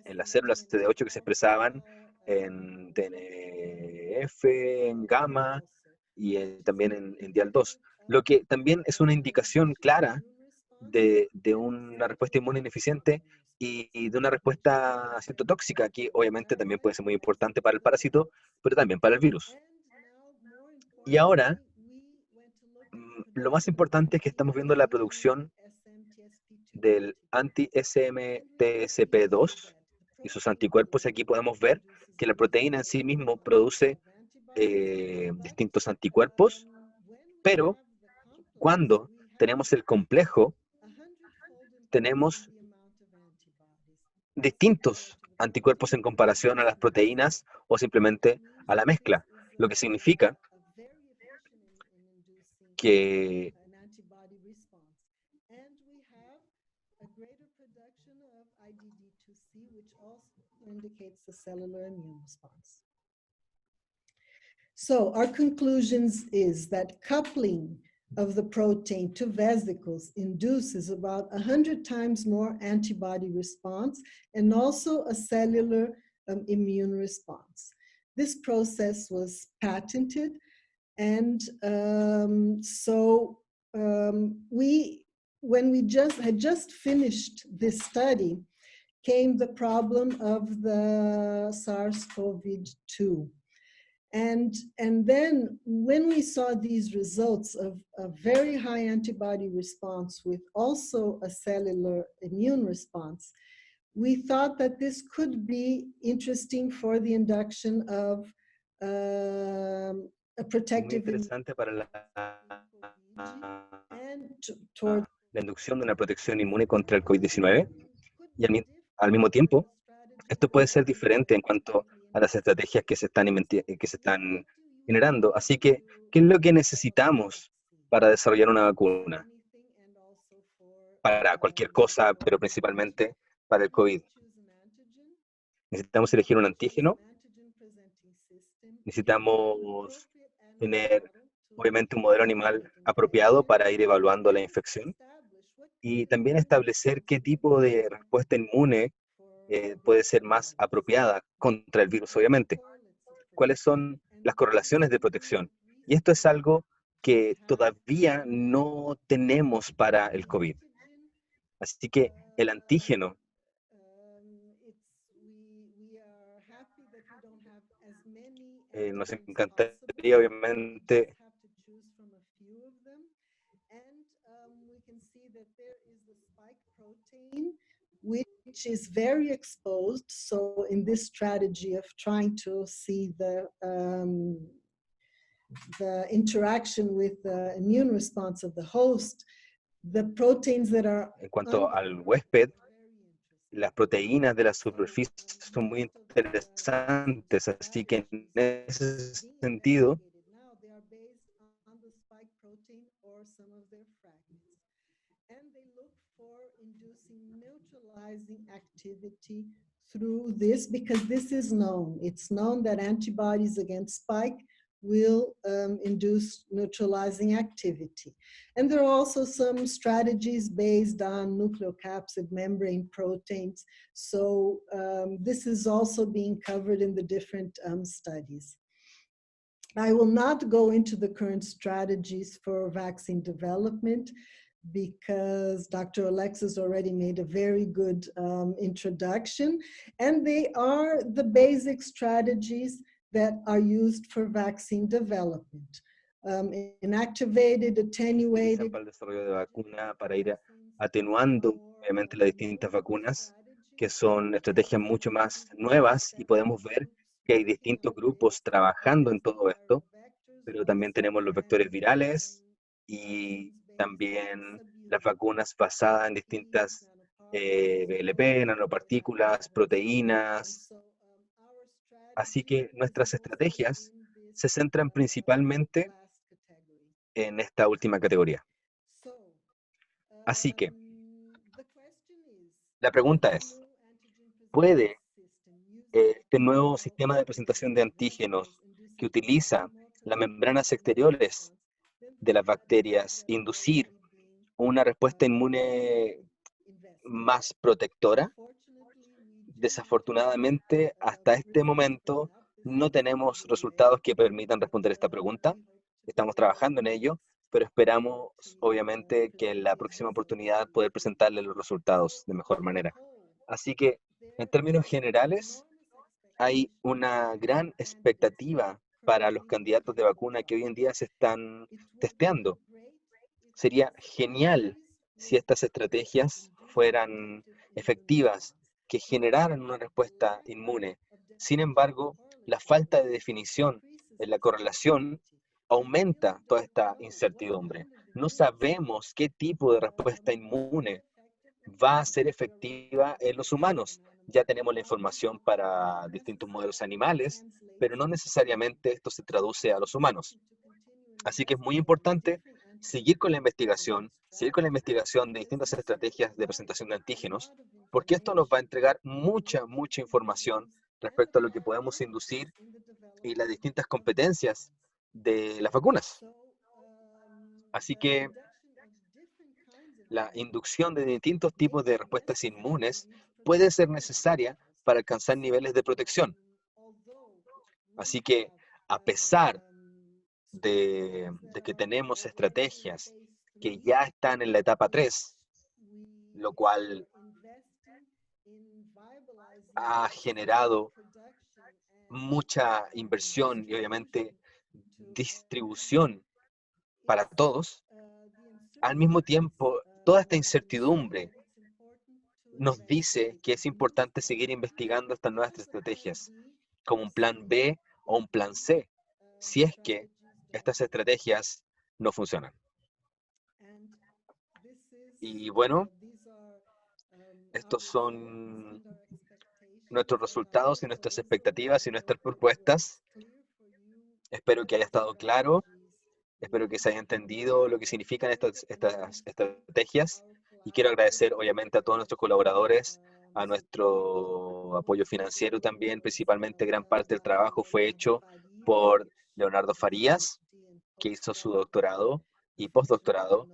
en las células CD8 que se expresaban en TNF, en gamma y también en dial2, lo que también es una indicación clara de una respuesta inmune ineficiente y de una respuesta citotóxica, que obviamente también puede ser muy importante para el parásito, pero también para el virus. Y ahora, lo más importante es que estamos viendo la producción del anti-SMTSP2 y sus anticuerpos. Aquí podemos ver que la proteína en sí mismo produce distintos anticuerpos, pero cuando tenemos el complejo, tenemos distintos anticuerpos en comparación a las proteínas o simplemente a la mezcla, lo que significa que So our conclusions is that coupling of the protein to vesicles induces about 100 times more antibody response and also a cellular immune response. This process was patented, and when we had just finished this study, came the problem of the SARS-CoV-2. And then when we saw these results of a very high antibody response with also a cellular immune response, we thought that this could be interesting for the induction of a protective Interesante para la toward inducción de una protección inmune contra el COVID-19 y al mismo tiempo esto puede ser diferente en cuanto a las estrategias que se están generando. Así que, ¿qué es lo que necesitamos para desarrollar una vacuna? Para cualquier cosa, pero principalmente para el COVID. Necesitamos elegir un antígeno. Necesitamos tener, obviamente, un modelo animal apropiado para ir evaluando la infección. Y también establecer qué tipo de respuesta inmune puede ser más apropiada contra el virus, obviamente. ¿Cuáles son las correlaciones de protección? Y esto es algo que todavía no tenemos para el COVID. Así que el antígeno nos encantaría, obviamente, which is very exposed. So in this strategy of trying to see the interaction with the immune response of the host, the proteins that are... En cuanto al huésped, las proteínas de la superficie son muy interesantes, así que en ese sentido, neutralizing activity through this, because this is known. It's known that antibodies against spike will induce neutralizing activity. And there are also some strategies based on nucleocapsid membrane proteins. So this is also being covered in the different studies. I will not go into the current strategies for vaccine development, because Dr. Alexis already made a very good introduction, and they are the basic strategies that are used for vaccine development. Inactivated, attenuated. Para el desarrollo de vacuna, para ir atenuando, obviamente, las distintas vacunas, que son estrategias mucho más nuevas, y podemos ver que hay distintos grupos trabajando en todo esto, pero también tenemos los vectores virales y también las vacunas basadas en distintas VLP, nanopartículas, proteínas. Así que nuestras estrategias se centran principalmente en esta última categoría. Así que la pregunta es, ¿puede este nuevo sistema de presentación de antígenos que utiliza las membranas exteriores de las bacterias inducir una respuesta inmune más protectora? Desafortunadamente, hasta este momento no tenemos resultados que permitan responder esta pregunta. Estamos trabajando en ello, pero esperamos, obviamente, que en la próxima oportunidad poder presentarles los resultados de mejor manera. Así que, en términos generales, hay una gran expectativa para los candidatos de vacuna que hoy en día se están testeando. Sería genial si estas estrategias fueran efectivas, que generaran una respuesta inmune. Sin embargo, la falta de definición en la correlación aumenta toda esta incertidumbre. No sabemos qué tipo de respuesta inmune va a ser efectiva en los humanos. Ya tenemos la información para distintos modelos animales, pero no necesariamente esto se traduce a los humanos. Así que es muy importante seguir con la investigación de distintas estrategias de presentación de antígenos, porque esto nos va a entregar mucha información respecto a lo que podemos inducir y las distintas competencias de las vacunas. Así que la inducción de distintos tipos de respuestas inmunes puede ser necesaria para alcanzar niveles de protección. Así que, a pesar de que tenemos estrategias que ya están en la etapa 3, lo cual ha generado mucha inversión y obviamente distribución para todos, al mismo tiempo, toda esta incertidumbre nos dice que es importante seguir investigando estas nuevas estrategias, como un plan B o un plan C, si es que estas estrategias no funcionan. Y bueno, estos son nuestros resultados y nuestras expectativas y nuestras propuestas. Espero que haya estado claro. Espero que se haya entendido lo que significan estas estrategias. Y quiero agradecer, obviamente, a todos nuestros colaboradores, a nuestro apoyo financiero también. Principalmente, gran parte del trabajo fue hecho por Leonardo Farías, que hizo su doctorado y postdoctorado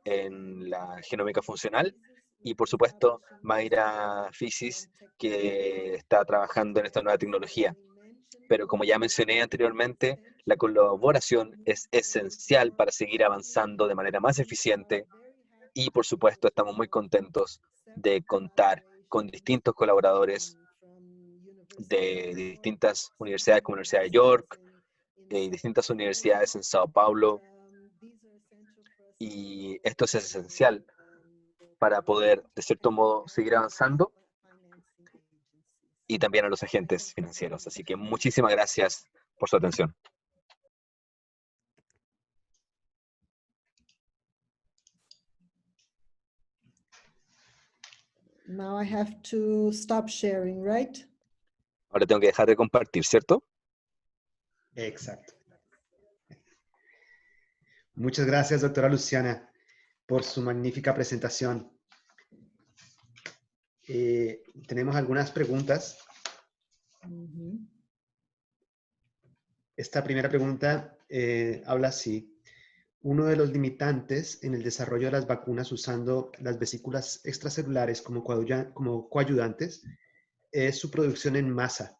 en la genómica funcional. Y, por supuesto, Mayra Fisis, que está trabajando en esta nueva tecnología. Pero como ya mencioné anteriormente, la colaboración es esencial para seguir avanzando de manera más eficiente y, por supuesto, estamos muy contentos de contar con distintos colaboradores de distintas universidades como la Universidad de York y distintas universidades en Sao Paulo. Y esto es esencial para poder, de cierto modo, seguir avanzando y también a los agentes financieros. Así que muchísimas gracias por su atención. Now I have to stop sharing, right? Ahora tengo que dejar de compartir, ¿cierto? Exacto. Muchas gracias, doctora Luciana, por su magnífica presentación. Tenemos algunas preguntas. Esta primera pregunta habla así. Uno de los limitantes en el desarrollo de las vacunas usando las vesículas extracelulares como coayudantes es su producción en masa,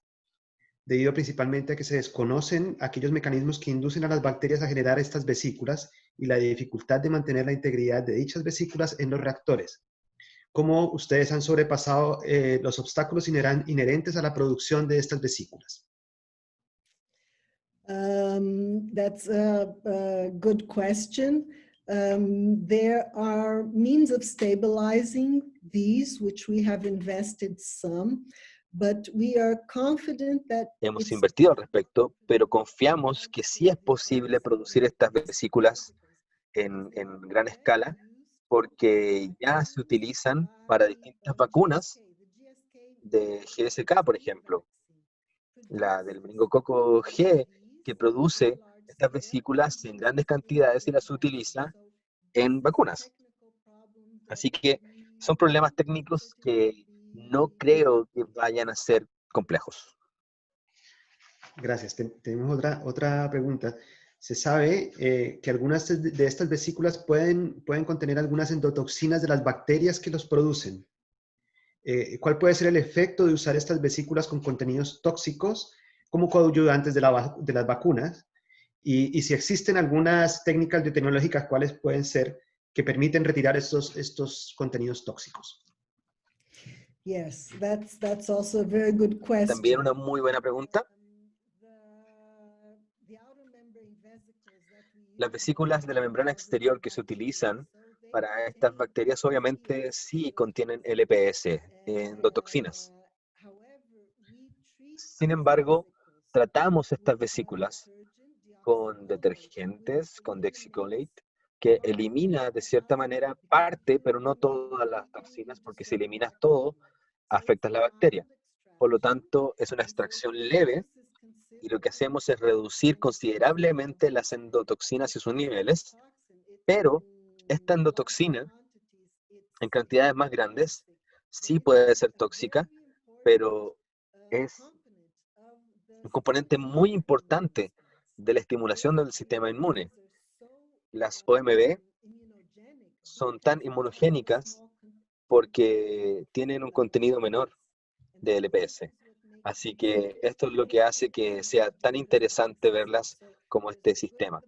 debido principalmente a que se desconocen aquellos mecanismos que inducen a las bacterias a generar estas vesículas y la dificultad de mantener la integridad de dichas vesículas en los reactores. ¿Cómo ustedes han sobrepasado los obstáculos inherentes a la producción de estas vesículas? That's a good question. There are means of stabilizing these, which we have invested some, but we are confident that hemos invertido al respecto, pero confiamos que sí es posible producir estas vesículas en gran escala, porque ya se utilizan para distintas vacunas de GSK, por ejemplo. La del meningococo G, que produce estas vesículas en grandes cantidades y las utiliza en vacunas. Así que son problemas técnicos que no creo que vayan a ser complejos. Gracias. Tenemos otra pregunta. Se sabe que algunas de estas vesículas pueden contener algunas endotoxinas de las bacterias que los producen. ¿Cuál puede ser el efecto de usar estas vesículas con contenidos tóxicos como coadyuvantes de las vacunas? Y si existen algunas técnicas biotecnológicas, ¿cuáles pueden ser que permiten retirar estos contenidos tóxicos? Yes, that's also a very good question. También una muy buena pregunta. Las vesículas de la membrana exterior que se utilizan para estas bacterias obviamente sí contienen LPS, endotoxinas. Sin embargo, tratamos estas vesículas con detergentes, con Dexicolate, que elimina de cierta manera parte, pero no todas las toxinas, porque si eliminas todo, afectas la bacteria. Por lo tanto, es una extracción leve y lo que hacemos es reducir considerablemente las endotoxinas y sus niveles, pero esta endotoxina en cantidades más grandes sí puede ser tóxica, pero es un componente muy importante de la estimulación del sistema inmune. Las OMB son tan inmunogénicas porque tienen un contenido menor de LPS. Así que esto es lo que hace que sea tan interesante verlas como este sistema.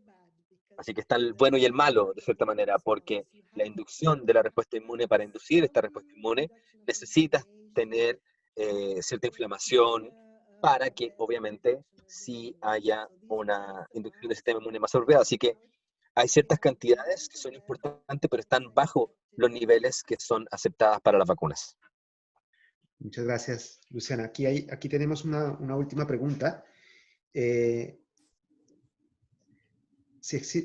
Así que está el bueno y el malo, de cierta manera, porque la inducción de la respuesta inmune, para inducir esta respuesta inmune, necesitas tener cierta inflamación, para que obviamente sí haya una inducción del sistema inmune más apropiada. Así que hay ciertas cantidades que son importantes, pero están bajo los niveles que son aceptadas para las vacunas. Muchas gracias, Luciana. Aquí tenemos una última pregunta. Si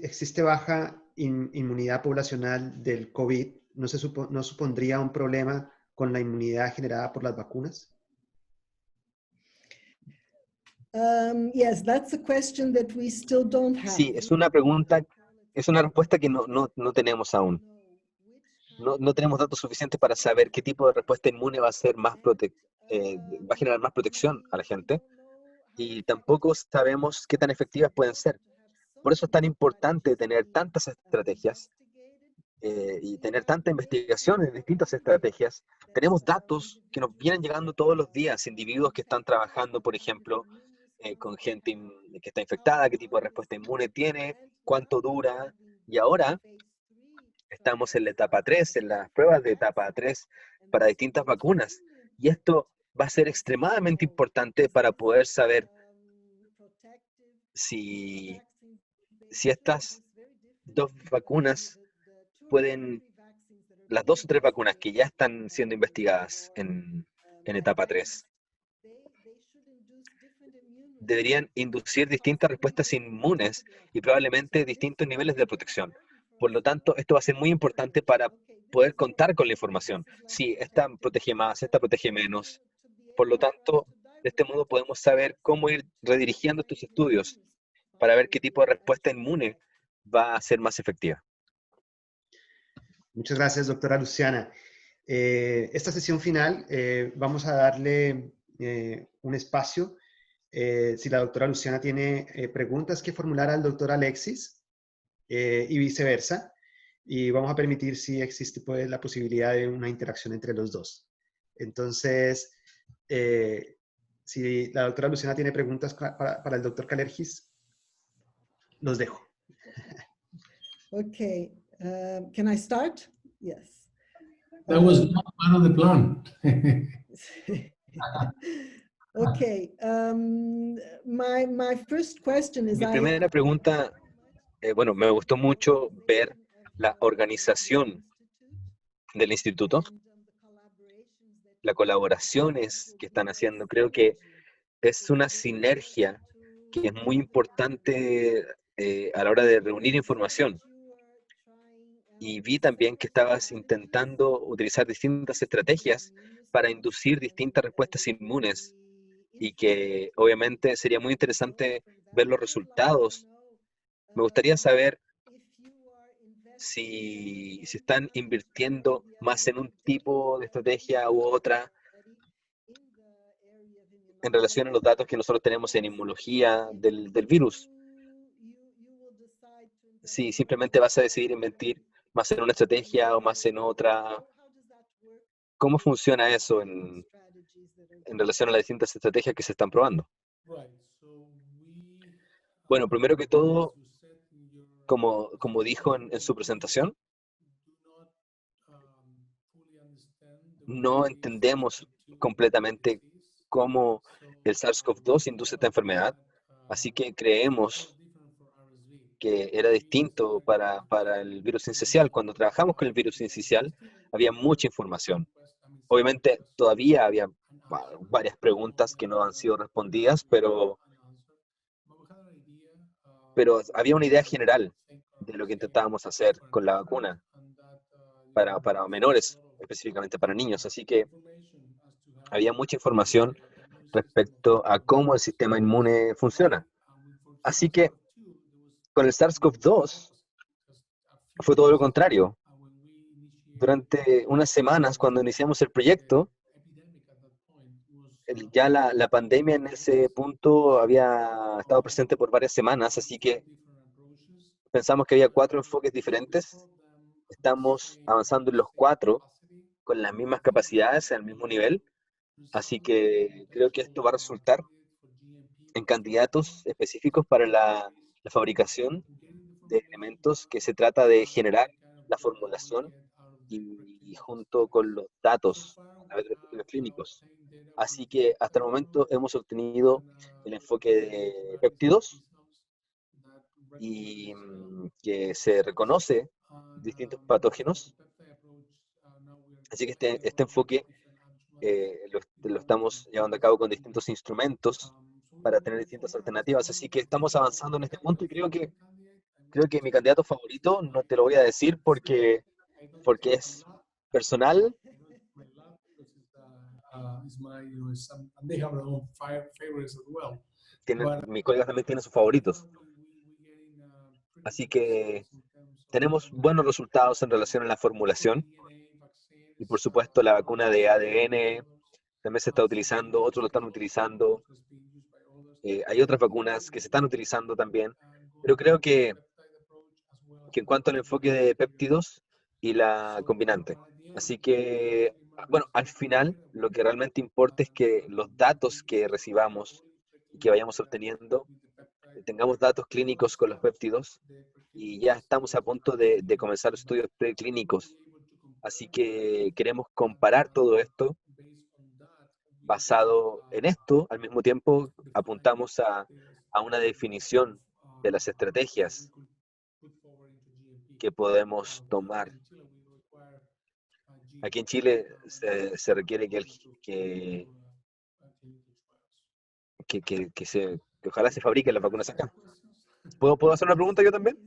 existe baja inmunidad poblacional del COVID, ¿no supondría un problema con la inmunidad generada por las vacunas? Yes, that's a question that we still don't have. Sí, es una pregunta, es una respuesta que no tenemos aún. No tenemos datos suficientes para saber qué tipo de respuesta inmune va a ser va a generar más protección a la gente, y tampoco sabemos qué tan efectivas pueden ser. Por eso es tan importante tener tantas estrategias y tener tanta investigación en distintas estrategias. Tenemos datos que nos vienen llegando todos los días, individuos que están trabajando, por ejemplo, con gente que está infectada, qué tipo de respuesta inmune tiene, cuánto dura, y ahora estamos en la etapa 3, en las pruebas de etapa 3 para distintas vacunas, y esto va a ser extremadamente importante para poder saber si estas dos vacunas las 2 o 3 vacunas que ya están siendo investigadas en etapa 3, deberían inducir distintas respuestas inmunes y probablemente distintos niveles de protección. Por lo tanto, esto va a ser muy importante para poder contar con la información. Si esta protege más, esta protege menos. Por lo tanto, de este modo podemos saber cómo ir redirigiendo estos estudios para ver qué tipo de respuesta inmune va a ser más efectiva. Muchas gracias, doctora Luciana. Esta sesión final vamos a darle un espacio. Si la doctora Luciana tiene preguntas que formular al doctor Alexis y viceversa, y vamos a permitir si existe pues, la posibilidad de una interacción entre los dos. Entonces, si la doctora Luciana tiene preguntas para el doctor Kalergis, los dejo. Okay, can I start? Yes. That was not part of the plan. Okay, my first question is... Mi primera pregunta, bueno, me gustó mucho ver la organización del instituto, las colaboraciones que están haciendo. Creo que es una sinergia que es muy importante a la hora de reunir información. Y vi también que estabas intentando utilizar distintas estrategias para inducir distintas respuestas inmunes, y que obviamente sería muy interesante ver los resultados. Me gustaría saber si están invirtiendo más en un tipo de estrategia u otra en relación a los datos que nosotros tenemos en inmunología del virus. Si simplemente vas a decidir invertir más en una estrategia o más en otra. ¿Cómo funciona eso en relación a las distintas estrategias que se están probando? Bueno, primero que todo, como dijo en su presentación, no entendemos completamente cómo el SARS-CoV-2 induce esta enfermedad, así que creemos que era distinto para el virus sincicial. Cuando trabajamos con el virus sincicial, había mucha información. Obviamente, todavía había varias preguntas que no han sido respondidas, pero había una idea general de lo que intentábamos hacer con la vacuna para menores, específicamente para niños. Así que había mucha información respecto a cómo el sistema inmune funciona. Así que con el SARS-CoV-2 fue todo lo contrario. Durante unas semanas, cuando iniciamos el proyecto, ya la pandemia en ese punto había estado presente por varias semanas, así que pensamos que había 4 enfoques diferentes. Estamos avanzando en los 4 con las mismas capacidades, al mismo nivel, así que creo que esto va a resultar en candidatos específicos para la fabricación de elementos que se trata de generar la formulación y junto con los datos a través de los estudios clínicos. Así que hasta el momento hemos obtenido el enfoque de péptidos y que se reconoce distintos patógenos. Así que este enfoque lo estamos llevando a cabo con distintos instrumentos para tener distintas alternativas. Así que estamos avanzando en este punto y creo que mi candidato favorito, no te lo voy a decir porque es personal. Mis colegas también tienen sus favoritos. Así que tenemos buenos resultados en relación a la formulación. Y por supuesto la vacuna de ADN también se está utilizando, otros lo están utilizando. Hay otras vacunas que se están utilizando también. Pero creo que en cuanto al enfoque de péptidos y la combinante. Así que, bueno, al final lo que realmente importa es que los datos que recibamos y que vayamos obteniendo, tengamos datos clínicos con los péptidos y ya estamos a punto de comenzar estudios preclínicos. Así que queremos comparar todo esto. Basado en esto, al mismo tiempo apuntamos a una definición de las estrategias que podemos tomar. Aquí en Chile se requiere que ojalá se fabriquen las vacunas acá. ¿Puedo hacer una pregunta yo también?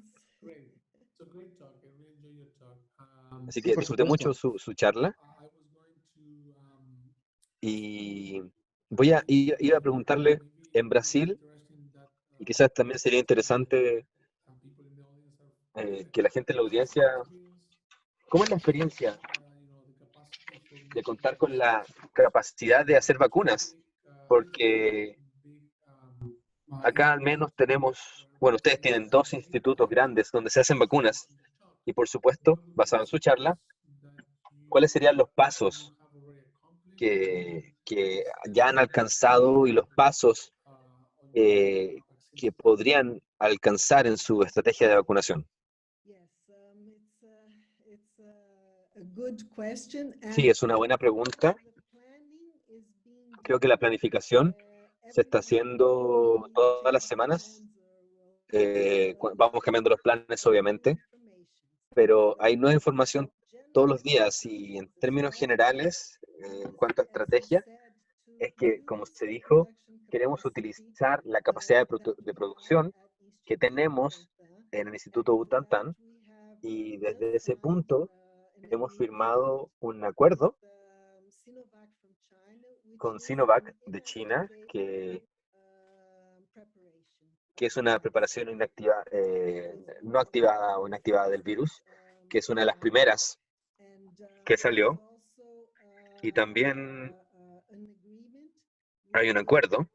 Así que disfruté mucho su charla. Y iba a preguntarle, en Brasil, y quizás también sería interesante que la gente en la audiencia, ¿cómo es la experiencia de contar con la capacidad de hacer vacunas? Porque acá al menos tenemos, bueno, ustedes tienen 2 institutos grandes donde se hacen vacunas, y por supuesto, basado en su charla, ¿cuáles serían los pasos que ya han alcanzado y los pasos que podrían alcanzar en su estrategia de vacunación? Sí, es una buena pregunta. Creo que la planificación se está haciendo todas las semanas. Vamos cambiando los planes, obviamente, pero hay nueva información todos los días y en términos generales, en cuanto a estrategia, es que, como se dijo, queremos utilizar la capacidad de producción que tenemos en el Instituto Butantan y desde ese punto hemos firmado un acuerdo con Sinovac de China que es una preparación no activada o inactivada del virus, que es una de las primeras que salió. Y también hay un acuerdo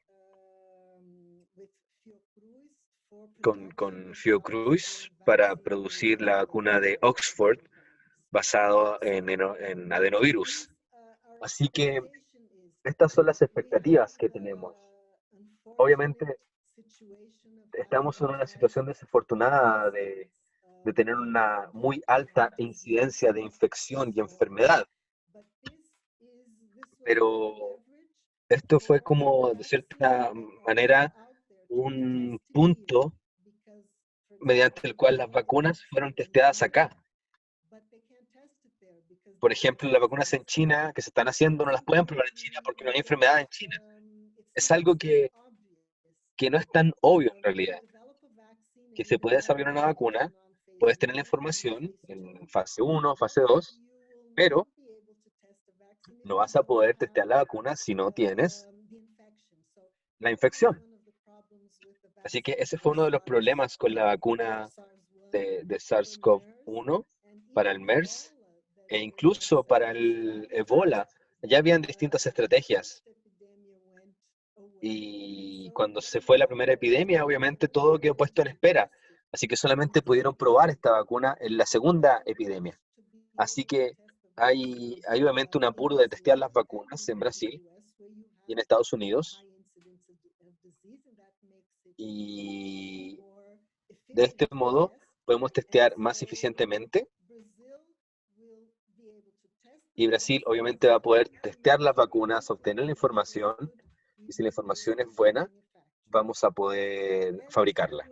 con Fiocruz para producir la vacuna de Oxford basado en adenovirus. Así que estas son las expectativas que tenemos. Obviamente, estamos en una situación desafortunada de tener una muy alta incidencia de infección y enfermedad. Pero esto fue como, de cierta manera, un punto mediante el cual las vacunas fueron testeadas acá. Por ejemplo, las vacunas en China que se están haciendo no las pueden probar en China porque no hay enfermedad en China. Es algo que no es tan obvio en realidad. Que se puede desarrollar una vacuna, puedes tener la información en fase 1, fase 2, pero no vas a poder testear la vacuna si no tienes la infección. Así que ese fue uno de los problemas con la vacuna de SARS-CoV-1 para el MERS e incluso para el Ebola. Ya habían distintas estrategias. Y cuando se fue la primera epidemia, obviamente todo quedó puesto en espera. Así que solamente pudieron probar esta vacuna en la segunda epidemia. Así que hay obviamente un apuro de testear las vacunas en Brasil y en Estados Unidos. Y de este modo podemos testear más eficientemente Y Brasil obviamente va a poder testear las vacunas, obtener la información, y si la información es buena, vamos a poder fabricarla.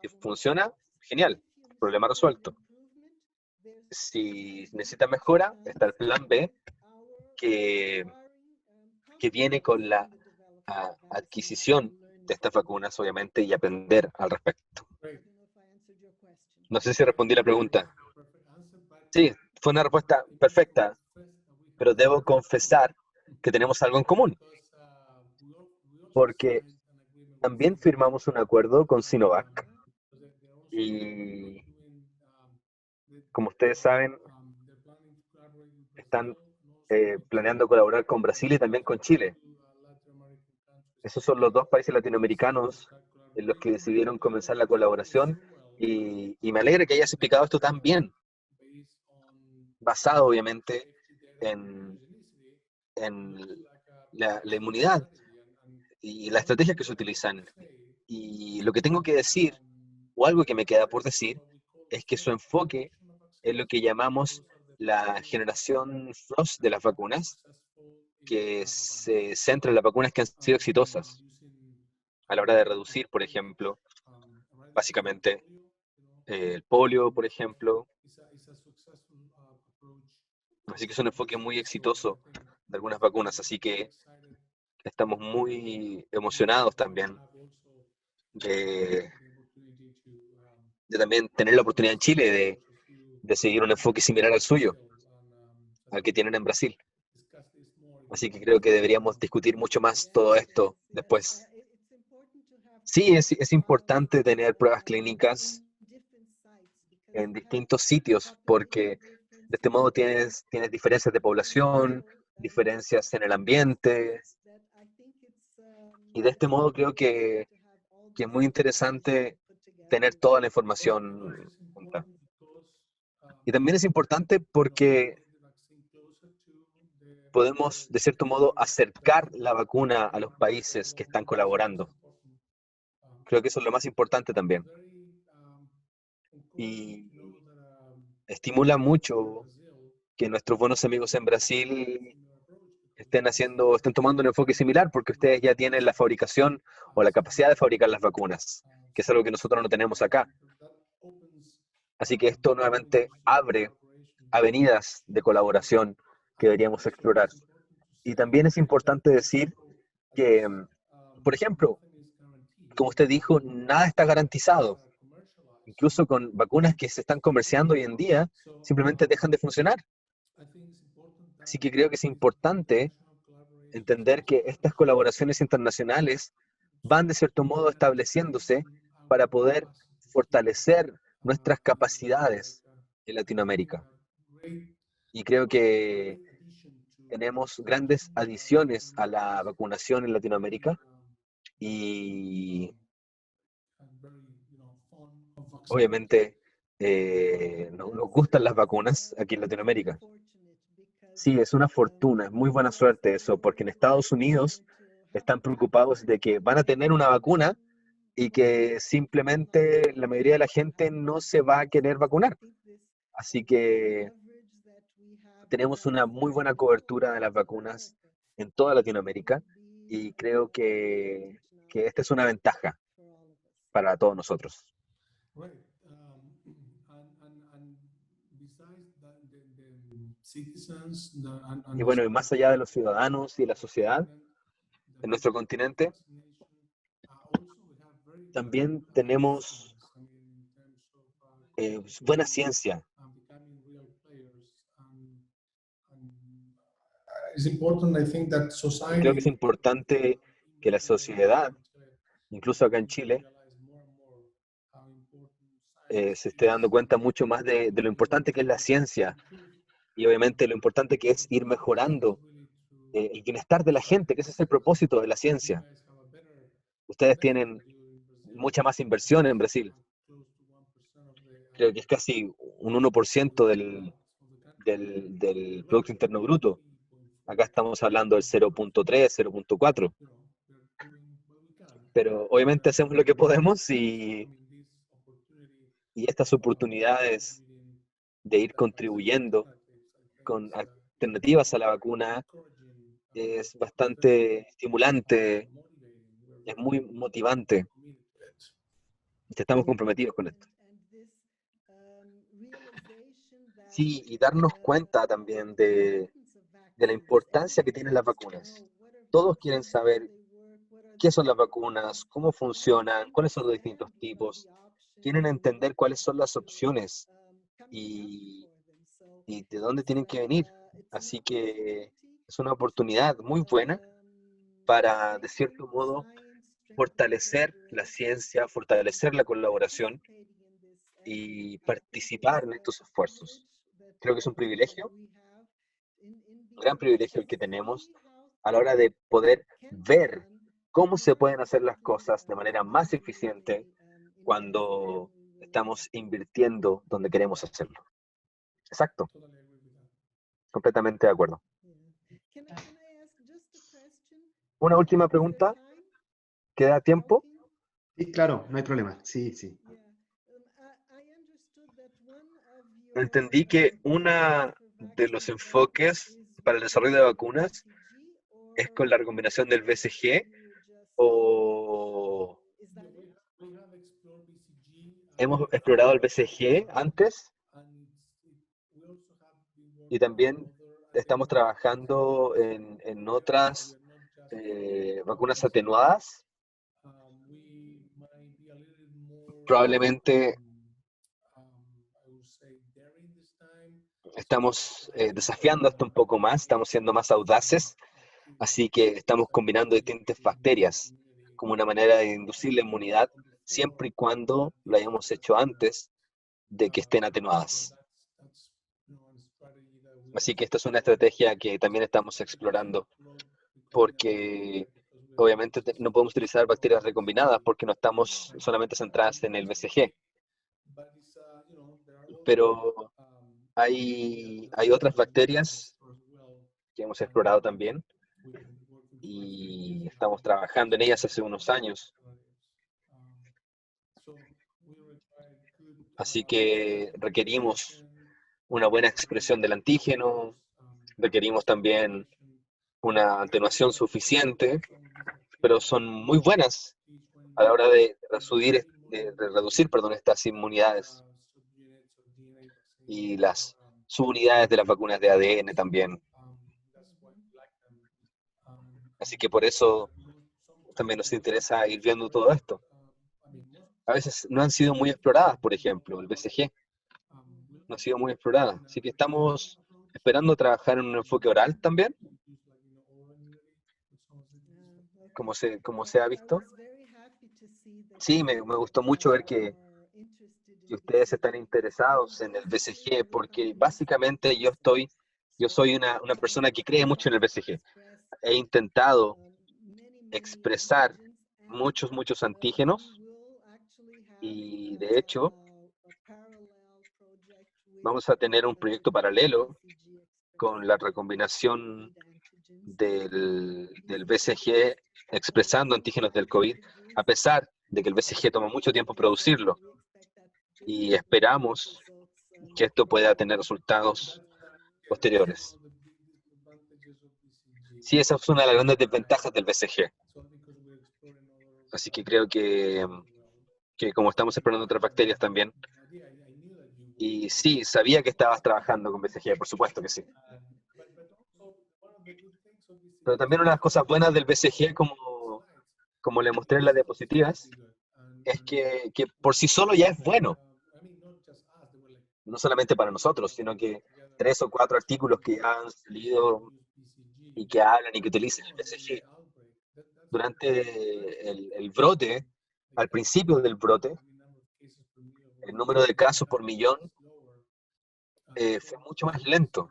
Si funciona, genial, problema resuelto. Si necesita mejora, está el plan B, que viene con la adquisición de estas vacunas, obviamente, y aprender al respecto. No sé si respondí la pregunta. Sí, fue una respuesta perfecta, pero debo confesar que tenemos algo en común, porque también firmamos un acuerdo con Sinovac y, como ustedes saben, están planeando colaborar con Brasil y también con Chile. Esos son los dos países latinoamericanos en los que decidieron comenzar la colaboración y me alegra que hayas explicado esto tan bien, basado obviamente en la inmunidad y la estrategia que se utilizan. Y lo que tengo que decir, o algo que me queda por decir, es que su enfoque es lo que llamamos la generación Frost de las vacunas, que se centra en las vacunas que han sido exitosas a la hora de reducir, por ejemplo, básicamente el polio, por ejemplo. Así que es un enfoque muy exitoso de algunas vacunas, así que estamos muy emocionados también de también tener la oportunidad en Chile de seguir un enfoque similar al suyo, al que tienen en Brasil. Así que creo que deberíamos discutir mucho más todo esto después. Sí, es importante tener pruebas clínicas en distintos sitios, porque de este modo tienes diferencias de población, diferencias en el ambiente, y de este modo creo que es muy interesante tener toda la información junta. Y también es importante porque podemos, de cierto modo, acercar la vacuna a los países que están colaborando. Creo que eso es lo más importante también. Y estimula mucho que nuestros buenos amigos en Brasil estén tomando un enfoque similar, porque ustedes ya tienen la fabricación o la capacidad de fabricar las vacunas, que es algo que nosotros no tenemos acá. Así que esto nuevamente abre avenidas de colaboración que deberíamos explorar. Y también es importante decir que, por ejemplo, como usted dijo, nada está garantizado. Incluso con vacunas que se están comerciando hoy en día, simplemente dejan de funcionar. Así que creo que es importante entender que estas colaboraciones internacionales van de cierto modo estableciéndose para poder fortalecer nuestras capacidades en Latinoamérica. Y creo que tenemos grandes adiciones a la vacunación en Latinoamérica y obviamente nos gustan las vacunas aquí en Latinoamérica. Sí, es una fortuna, es muy buena suerte eso, porque en Estados Unidos están preocupados de que van a tener una vacuna y que simplemente la mayoría de la gente no se va a querer vacunar. Así que tenemos una muy buena cobertura de las vacunas en toda Latinoamérica y creo que esta es una ventaja para todos nosotros. Y bueno, y más allá de los ciudadanos y la sociedad, en nuestro continente, también tenemos buena ciencia. Creo que es importante que la sociedad, incluso acá en Chile, se esté dando cuenta mucho más de lo importante que es la ciencia y obviamente lo importante que es ir mejorando el bienestar de la gente, que ese es el propósito de la ciencia. Ustedes tienen mucha más inversión en Brasil. Creo que es casi un 1% del Producto Interno Bruto. Acá estamos hablando del 0.3, 0.4. Pero obviamente hacemos lo que podemos y estas oportunidades de ir contribuyendo con alternativas a la vacuna es bastante estimulante, es muy motivante. Estamos comprometidos con esto. Sí, y darnos cuenta también de la importancia que tienen las vacunas. Todos quieren saber qué son las vacunas, cómo funcionan, cuáles son los distintos tipos. Quieren entender cuáles son las opciones y de dónde tienen que venir. Así que es una oportunidad muy buena para, de cierto modo, fortalecer la ciencia, fortalecer la colaboración y participar en estos esfuerzos. Creo que es un privilegio, un gran privilegio el que tenemos a la hora de poder ver cómo se pueden hacer las cosas de manera más eficiente cuando estamos invirtiendo donde queremos hacerlo. Exacto. Completamente de acuerdo. Una última pregunta. ¿Queda tiempo? Sí, claro, no hay problema. Sí, sí. Entendí que uno de los enfoques para el desarrollo de vacunas es con la recombinación del BCG o hemos explorado el BCG antes y también estamos trabajando en otras vacunas atenuadas. Probablemente estamos desafiando esto un poco más, estamos siendo más audaces, así que estamos combinando distintas bacterias como una manera de inducir la inmunidad, siempre y cuando lo hayamos hecho antes de que estén atenuadas. Así que esta es una estrategia que también estamos explorando, porque obviamente no podemos utilizar bacterias recombinadas porque no estamos solamente centradas en el BCG. Pero hay otras bacterias que hemos explorado también y estamos trabajando en ellas hace unos años. Así que requerimos una buena expresión del antígeno, requerimos también una atenuación suficiente, pero son muy buenas a la hora de reducir estas inmunidades y las subunidades de las vacunas de ADN también. Así que por eso también nos interesa ir viendo todo esto. A veces no han sido muy exploradas, por ejemplo, el BCG no ha sido muy explorada. Así que estamos esperando trabajar en un enfoque oral también, como se ha visto. Sí, me gustó mucho ver que ustedes están interesados en el BCG, porque básicamente yo soy una persona que cree mucho en el BCG. He intentado expresar muchos antígenos y de hecho vamos a tener un proyecto paralelo con la recombinación del BCG expresando antígenos del COVID, a pesar de que el BCG toma mucho tiempo producirlo. Y esperamos que esto pueda tener resultados posteriores. Sí, esa es una de las grandes desventajas del BCG. Así que creo que como estamos explorando otras bacterias también, y sí, sabía que estabas trabajando con BCG, por supuesto que sí. Pero también una de las cosas buenas del BCG, como le mostré en las diapositivas, es que por sí solo ya es bueno. No solamente para nosotros, sino que 3 o 4 artículos que ya han salido y que hablan y que utilizan el BCG. Durante el brote, al principio del brote, el número de casos por millón fue mucho más lento.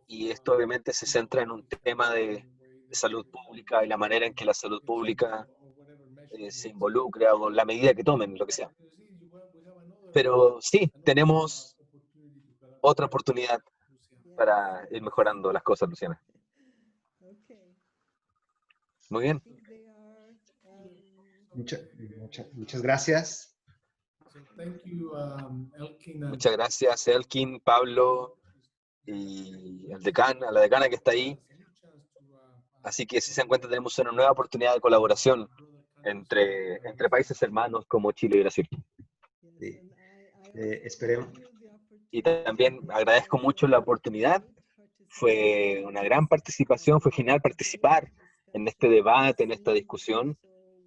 Y esto obviamente se centra en un tema de salud pública y la manera en que la salud pública se involucra o la medida que tomen, lo que sea. Pero sí, tenemos otra oportunidad para ir mejorando las cosas, Luciana. Muy bien. Muchas gracias. Thank you, Elkin. Muchas gracias, Elkin, Pablo, y el decano, a la decana que está ahí. Así que si se dan cuenta, tenemos una nueva oportunidad de colaboración entre países hermanos como Chile y Brasil. Sí. Esperemos. Y también agradezco mucho la oportunidad. Fue una gran participación, fue genial participar en este debate, en esta discusión,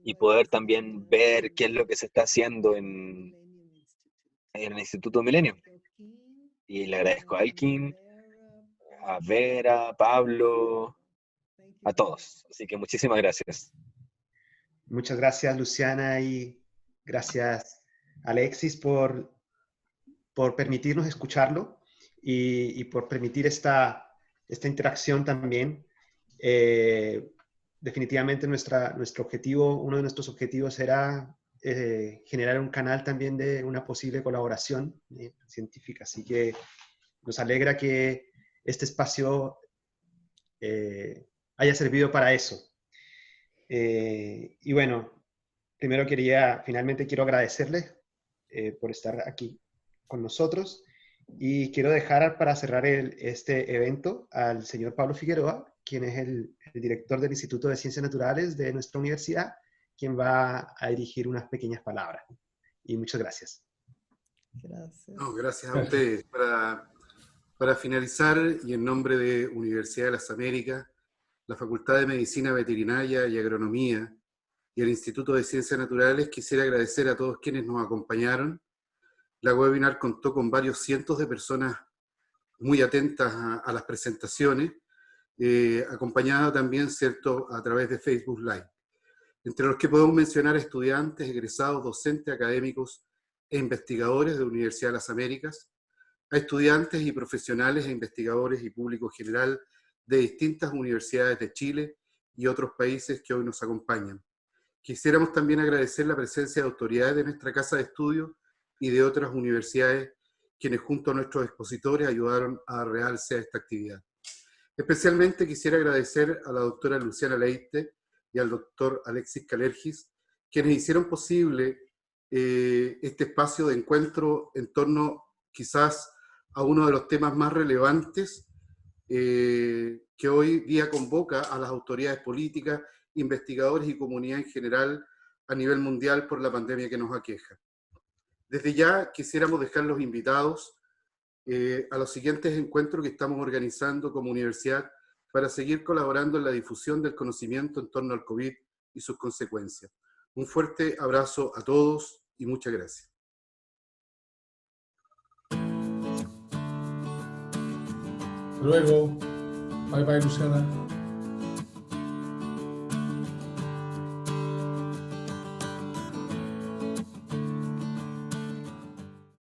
y poder también ver qué es lo que se está haciendo en el Instituto Milenio. Y le agradezco a Elkin, a Vera, a Pablo, a todos. Así que muchísimas gracias. Muchas gracias, Luciana, y gracias, Alexis, por permitirnos escucharlo y por permitir esta interacción también. Definitivamente nuestro objetivo, uno de nuestros objetivos era generar un canal también de una posible colaboración científica. Así que nos alegra que este espacio haya servido para eso. Y bueno, finalmente quiero agradecerles por estar aquí con nosotros, y quiero dejar para cerrar este evento al señor Pablo Figueroa, quien es el director del Instituto de Ciencias Naturales de nuestra universidad, quien va a dirigir unas pequeñas palabras. Y muchas gracias. Gracias. No, gracias a ustedes. Para finalizar, y en nombre de Universidad de las Américas, la Facultad de Medicina Veterinaria y Agronomía y el Instituto de Ciencias Naturales, quisiera agradecer a todos quienes nos acompañaron. La webinar contó con varios cientos de personas muy atentas a las presentaciones, acompañada también, ¿cierto?, a través de Facebook Live. Entre los que podemos mencionar estudiantes, egresados, docentes, académicos e investigadores de la Universidad de las Américas, a estudiantes y profesionales e investigadores y público general de distintas universidades de Chile y otros países que hoy nos acompañan. Quisiéramos también agradecer la presencia de autoridades de nuestra casa de estudio y de otras universidades, quienes junto a nuestros expositores ayudaron a realce a esta actividad. Especialmente quisiera agradecer a la doctora Luciana Leite y al doctor Alexis Kalergis, quienes hicieron posible este espacio de encuentro en torno quizás a uno de los temas más relevantes que hoy día convoca a las autoridades políticas, investigadores y comunidad en general a nivel mundial por la pandemia que nos aqueja. Desde ya quisiéramos dejarlos invitados a los siguientes encuentros que estamos organizando como universidad para seguir colaborando en la difusión del conocimiento en torno al COVID y sus consecuencias. Un fuerte abrazo a todos y muchas gracias. Hasta luego. Bye bye, Luciana.